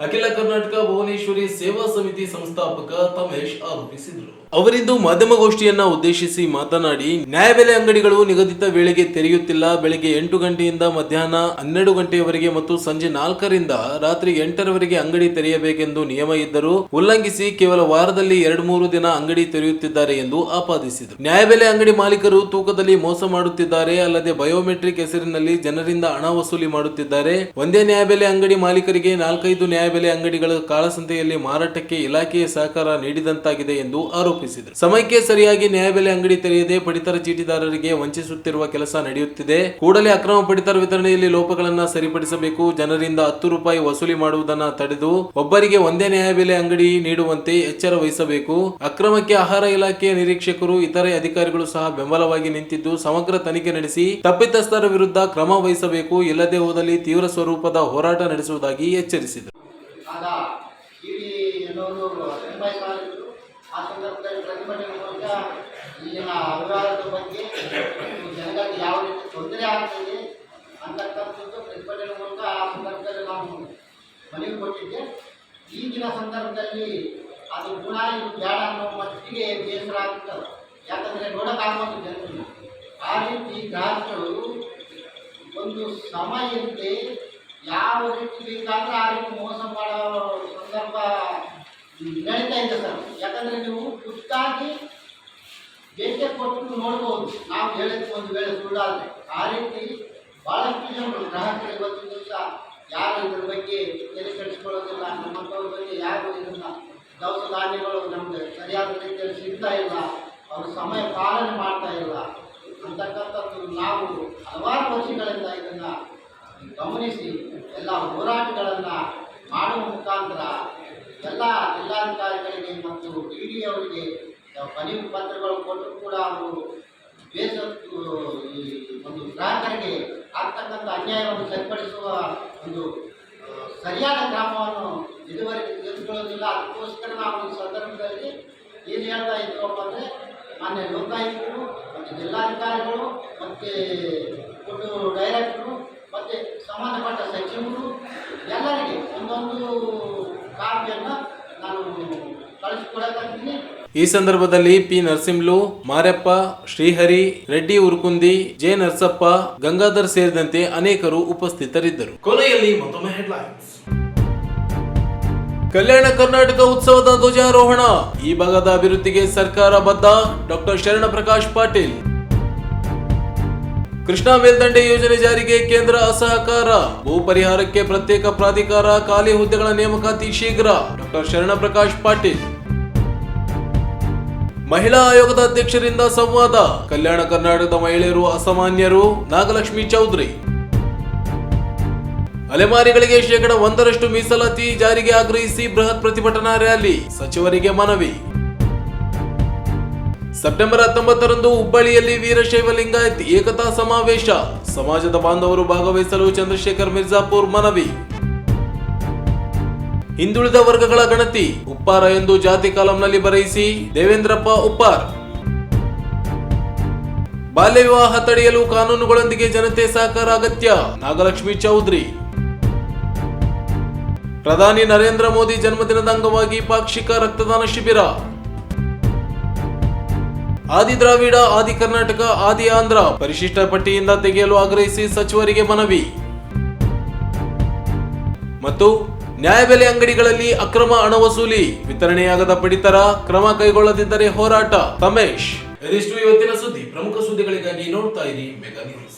ಅಖಿಲ ಕರ್ನಾಟಕ ಭುವನೇಶ್ವರಿ ಸೇವಾ ಸಮಿತಿ ಸಂಸ್ಥಾಪಕ ತಮೇಶ್ ಆರೋಪಿಸಿದರು. ಅವರಿಂದು ಮಾಧ್ಯಮಗೋಷ್ಠಿಯನ್ನ ಉದ್ದೇಶಿಸಿ ಮಾತನಾಡಿ, ನ್ಯಾಯಬೆಲೆ ಅಂಗಡಿಗಳು ನಿಗದಿತ ವೇಳೆಗೆ ತೆರೆಯುತ್ತಿಲ್ಲ. ಬೆಳಗ್ಗೆ 8 ಗಂಟೆಯಿಂದ ಮಧ್ಯಾಹ್ನ 12 ಗಂಟೆಯವರೆಗೆ ಮತ್ತು ಸಂಜೆ 4ರಿಂದ ರಾತ್ರಿ 8ರವರೆಗೆ ಅಂಗಡಿ ತೆರೆಯಬೇಕೆಂದು ನಿಯಮ ಇದ್ದರೂ ಉಲ್ಲಂಘಿಸಿ ಕೇವಲ ವಾರದಲ್ಲಿ 2-3 ದಿನ ಅಂಗಡಿ ತೆರೆಯುತ್ತಿದ್ದಾರೆ ಎಂದು ಆಪಾದಿಸಿದರು. ನ್ಯಾಯಬೆಲೆ ಅಂಗಡಿ ಮಾಲೀಕರು ತೂಕದಲ್ಲಿ ಮೋಸ ಮಾಡುತ್ತಿದ್ದಾರೆ, ಅಲ್ಲದೆ ಬಯೋಮೆಟ್ರಿಕ್ ಹೆಸರಿನಲ್ಲಿ ಜನರಿಂದ ಹಣ ವಸೂಲಿ ಮಾಡುತ್ತಿದ್ದಾರೆ. ಒಂದೇ ನ್ಯಾಯಬೆಲೆ ಅಂಗಡಿ ಮಾಲೀಕರಿಗೆ 4-5 ನ್ಯಾಯಬೆಲೆ ಅಂಗಡಿಗಳ ಕಾಳಸಂತೆಯಲ್ಲಿ ಮಾರಾಟಕ್ಕೆ ಇಲಾಖೆಯ ಸಹಕಾರ ನೀಡಿದಂತಾಗಿದೆ ಎಂದು ಆರೋಪಿಸಿದರು. ಸಮಯಕ್ಕೆ ಸರಿಯಾಗಿ ನ್ಯಾಯಬೆಲೆ ಅಂಗಡಿ ತೆರೆಯದೆ ಪಡಿತರ ಚೀಟಿದಾರರಿಗೆ ವಂಚಿಸುತ್ತಿರುವ ಕೆಲಸ ನಡೆಯುತ್ತಿದೆ. ಕೂಡಲೇ ಅಕ್ರಮ ಪಡಿತರ ವಿತರಣೆಯಲ್ಲಿ ಲೋಪಗಳನ್ನ ಸರಿಪಡಿಸಬೇಕು. ಜನರಿಂದ 10 ರೂಪಾಯಿ ವಸೂಲಿ ಮಾಡುವುದನ್ನ ತಡೆದು ಒಬ್ಬರಿಗೆ ಒಂದೇ ನ್ಯಾಯಬೆಲೆ ಅಂಗಡಿ ನೀಡುವಂತೆ ಎಚ್ಚರ ವಹಿಸಬೇಕು. ಅಕ್ರಮಕ್ಕೆ ಆಹಾರ ಇಲಾಖೆಯ ನಿರೀಕ್ಷಕರು, ಇತರೆ ಅಧಿಕಾರಿಗಳು ಸಹ ಬೆಂಬಲವಾಗಿ ನಿಂತಿದ್ದು ಸಮಗ್ರ ತನಿಖೆ ನಡೆಸಿ ತಪ್ಪಿತಸ್ಥರ ವಿರುದ್ಧ ಕ್ರಮ ವಹಿಸಬೇಕು. ಇಲ್ಲದೆ ಹೋದಲ್ಲಿ ತೀವ್ರ ಸ್ವರೂಪದ ಹೋರಾಟ ನಡೆಸುವುದಾಗಿ ಎಚ್ಚರಿಸಿದರು. ಆಗ ಇಡೀ ಆ ಸಂದರ್ಭದಲ್ಲಿ ಪ್ರತಿಭಟನೆ ಮೂಲಕ ಇಲ್ಲಿನ ಅವ್ಯವಹಾರದ ಬಗ್ಗೆ ಜನಗಳಿಗೆ ಯಾವ ರೀತಿ ತೊಂದರೆ ಆಗ್ತದೆ ಅಂತಕ್ಕಂಥದ್ದು ಪ್ರತಿಭಟನೆ ಮೂಲಕ ಆ ಸಂದರ್ಭದಲ್ಲಿ ನಾವು ಮನವಿ ಕೊಟ್ಟಿದ್ದೆ. ಈಗಿನ ಸಂದರ್ಭದಲ್ಲಿ ಅದು ಗುಣ ಇದು ಬೇಡ ಅನ್ನೋ ಮಟ್ಟಿಗೆ ಬೇಸರ ಆಗ್ತದೆ. ಯಾಕಂದರೆ ನೋಡೋಕ್ಕಾಗೋದು ಜನರನ್ನು ಆ ರೀತಿ ಗ್ರಾಹಕರು ಒಂದು ಸಮಯಕ್ಕೆ ಯಾವ ರೀತಿ ಬೇಕಾದ್ರೆ ಆ ರೀತಿ ಮೋಸ ಮಾಡೋ ಸಂದರ್ಭ ನಡೀತಾ ಇದೆ ಸರ್. ಯಾಕಂದರೆ ನೀವು ಖುದ್ದಾಗಿ ಬೇಕೆ ಕೊಟ್ಟು ನೋಡ್ಬೋದು, ನಾವು ಹೇಳಿದ್ದು ಒಂದು ವೇಳೆ ಸುಳ್ಳಾದರೆ. ಆ ರೀತಿ ಭಾಳಷ್ಟು ಜನರು ಗ್ರಾಹಕರು ಇವತ್ತಿನ ದಿವಸ ಯಾರು ಇದ್ರ ಬಗ್ಗೆ ತಲೆ ಕೆಡಿಸ್ಕೊಳ್ಳೋದಿಲ್ಲ. ನಮ್ಮಂಥವ್ರ ಬಗ್ಗೆ ಯಾರು ಇದನ್ನು ದವಸ ಧಾನ್ಯಗಳು ನಮಗೆ ಸರಿಯಾದ ರೀತಿಯಲ್ಲಿ ಸಿಗ್ತಾ ಇಲ್ಲ, ಅವರು ಸಮಯ ಪಾಲನೆ ಮಾಡ್ತಾ ಇಲ್ಲ ಅಂತಕ್ಕಂಥದ್ದು ನಾವು ಹಲವಾರು ವರ್ಷಗಳಿಂದ ಇದನ್ನು ಗಮನಿಸಿ ಎಲ್ಲ ಹೋರಾಟಗಳನ್ನು ಮಾಡುವ ಮುಖಾಂತರ ಎಲ್ಲ ಜಿಲ್ಲಾಧಿಕಾರಿಗಳಿಗೆ ಮತ್ತು ಡಿ ಅವರಿಗೆ ಮನವಿ ಪತ್ರಗಳು ಕೊಟ್ಟು ಕೂಡ ಅವರು ಈ ಒಂದು ಗ್ರಾಹಕರಿಗೆ ಆಗ್ತಕ್ಕಂಥ ಅನ್ಯಾಯವನ್ನು ಸರಿಪಡಿಸುವ ಒಂದು ಸರಿಯಾದ ಕ್ರಮವನ್ನು ಇದುವರೆಗೆ ತೆಗೆದುಕೊಳ್ಳೋದಿಲ್ಲ. ಅದಕ್ಕೋಸ್ಕರ ನಾವು ಈ ಸಂದರ್ಭದಲ್ಲಿ ಏನು ಹೇಳ್ತಾ ಇದ್ದೀವಪ್ಪ ಅಂದರೆ, ಮಾನ್ಯ ಲೋಕಾಯುಕ್ತರು ಮತ್ತು ಜಿಲ್ಲಾಧಿಕಾರಿಗಳು ಮತ್ತು ಫುಡ್ ಡೈರೆಕ್ಟರು ಮತ್ತು ಸಂಬಂಧಪಟ್ಟ ಸಚಿವರು ಎಲ್ಲರಿಗೆ ಒಂದೊಂದು ಕಾಪಿಯನ್ನು ನಾನು ಕಳಿಸ್ಕೊಡಕ್ಕಾಗ್ತೀನಿ. ಈ ಸಂದರ್ಭದಲ್ಲಿ ಪಿ ನರಸಿಂಹಲು, ಮಾರ್ಯಪ್ಪ, ಶ್ರೀಹರಿ, ರೆಡ್ಡಿ ಉರ್ಕುಂದಿ, ಜೆ ನರಸಪ್ಪ, ಗಂಗಾಧರ್ ಸೇರಿದಂತೆ ಅನೇಕರು ಉಪಸ್ಥಿತರಿದ್ದರು. ಕೊನೆಯಲ್ಲಿ ಮತ್ತೊಮ್ಮೆ ಹೆಡ್ಲೈನ್ಸ್. ಕಲ್ಯಾಣ ಕರ್ನಾಟಕ ಉತ್ಸವದ ಧ್ವಜಾರೋಹಣ. ಈ ಭಾಗದ ಅಭಿವೃದ್ಧಿಗೆ ಸರ್ಕಾರ ಬದ್ಧ. ಡಾಕ್ಟರ್ ಶರಣ ಪ್ರಕಾಶ್ ಪಾಟೀಲ್. ಕೃಷ್ಣಾ ಮೇಲ್ದಂಡೆ ಯೋಜನೆ ಜಾರಿಗೆ ಕೇಂದ್ರ ಅಸಹಕಾರ. ಭೂ ಪರಿಹಾರಕ್ಕೆ ಪ್ರತ್ಯೇಕ ಪ್ರಾಧಿಕಾರ, ಖಾಲಿ ಹುದ್ದೆಗಳ ನೇಮಕಾತಿ ಶೀಘ್ರ. ಡಾಕ್ಟರ್ ಶರಣ ಪ್ರಕಾಶ್ ಪಾಟೀಲ್. ಮಹಿಳಾ ಆಯೋಗದ ಅಧ್ಯಕ್ಷರಿಂದ ಸಂವಾದ. ಕಲ್ಯಾಣ ಕರ್ನಾಟಕದ ಮಹಿಳೆಯರು ಅಸಾಮಾನ್ಯರು. ನಾಗಲಕ್ಷ್ಮಿ ಚೌಧರಿ. ಅಲೆಮಾರಿಗಳಿಗೆ 1% ಮೀಸಲಾತಿ ಜಾರಿಗೆ ಆಗ್ರಹಿಸಿ ಬೃಹತ್ ಪ್ರತಿಭಟನಾ ರ್ಯಾಲಿ. ಸಚಿವರಿಗೆ ಮನವಿ. ಸೆಪ್ಟೆಂಬರ್ 19ರಂದು ಹುಬ್ಬಳ್ಳಿಯಲ್ಲಿ ವೀರಶೈವ ಲಿಂಗಾಯತ್ ಏಕತಾ ಸಮಾವೇಶ. ಸಮಾಜದ ಬಾಂಧವರು ಭಾಗವಹಿಸಲು ಚಂದ್ರಶೇಖರ್ ಮಿರ್ಜಾಪುರ್ ಮನವಿ. ಹಿಂದುಳಿದ ವರ್ಗಗಳ ಗಣತಿ ಉಪ್ಪಾರ ಎಂದು ಜಾತಿ ಕಾಲಂನಲ್ಲಿ ಬರೆಯಿಸಿ ದೇವೇಂದ್ರಪ್ಪ ಉಪ್ಪಾರ್. ಬಾಲ್ಯ ವಿವಾಹ ತಡೆಯಲು ಕಾನೂನುಗಳೊಂದಿಗೆ ಜನತೆ ಸಹಕಾರ ಅಗತ್ಯ. ನಾಗಲಕ್ಷ್ಮಿ ಚೌಧರಿ. ಪ್ರಧಾನಿ ನರೇಂದ್ರ ಮೋದಿ ಜನ್ಮದಿನದ ಅಂಗವಾಗಿ ಪಾಕ್ಷಿಕ ರಕ್ತದಾನ ಶಿಬಿರ. ಆದಿ ದ್ರಾವಿಡ, ಆದಿ ಕರ್ನಾಟಕ, ಆದಿ ಆಂಧ್ರ ಪರಿಶಿಷ್ಟ ಪಟ್ಟಿಯಿಂದ ತೆಗೆಯಲು ಆಗ್ರಹಿಸಿ ಸಚಿವರಿಗೆ ಮನವಿ. ಮತ್ತು ನ್ಯಾಯಬೆಲೆ ಅಂಗಡಿಗಳಲ್ಲಿ ಅಕ್ರಮ ಹಣ ವಸೂಲಿ, ವಿತರಣೆಯಾಗದ ಪಡಿತರ, ಕ್ರಮ ಕೈಗೊಳ್ಳದಿದ್ದರೆ ಹೋರಾಟ. ತಮೇಶ್. ಇದಿಷ್ಟು ಇವತ್ತಿನ ಸುದ್ದಿ. ಪ್ರಮುಖ ಸುದ್ದಿಗಳಿಗಾಗಿ ನೋಡ್ತಾ ಇರಿ ಮೆಗಾ ನ್ಯೂಸ್.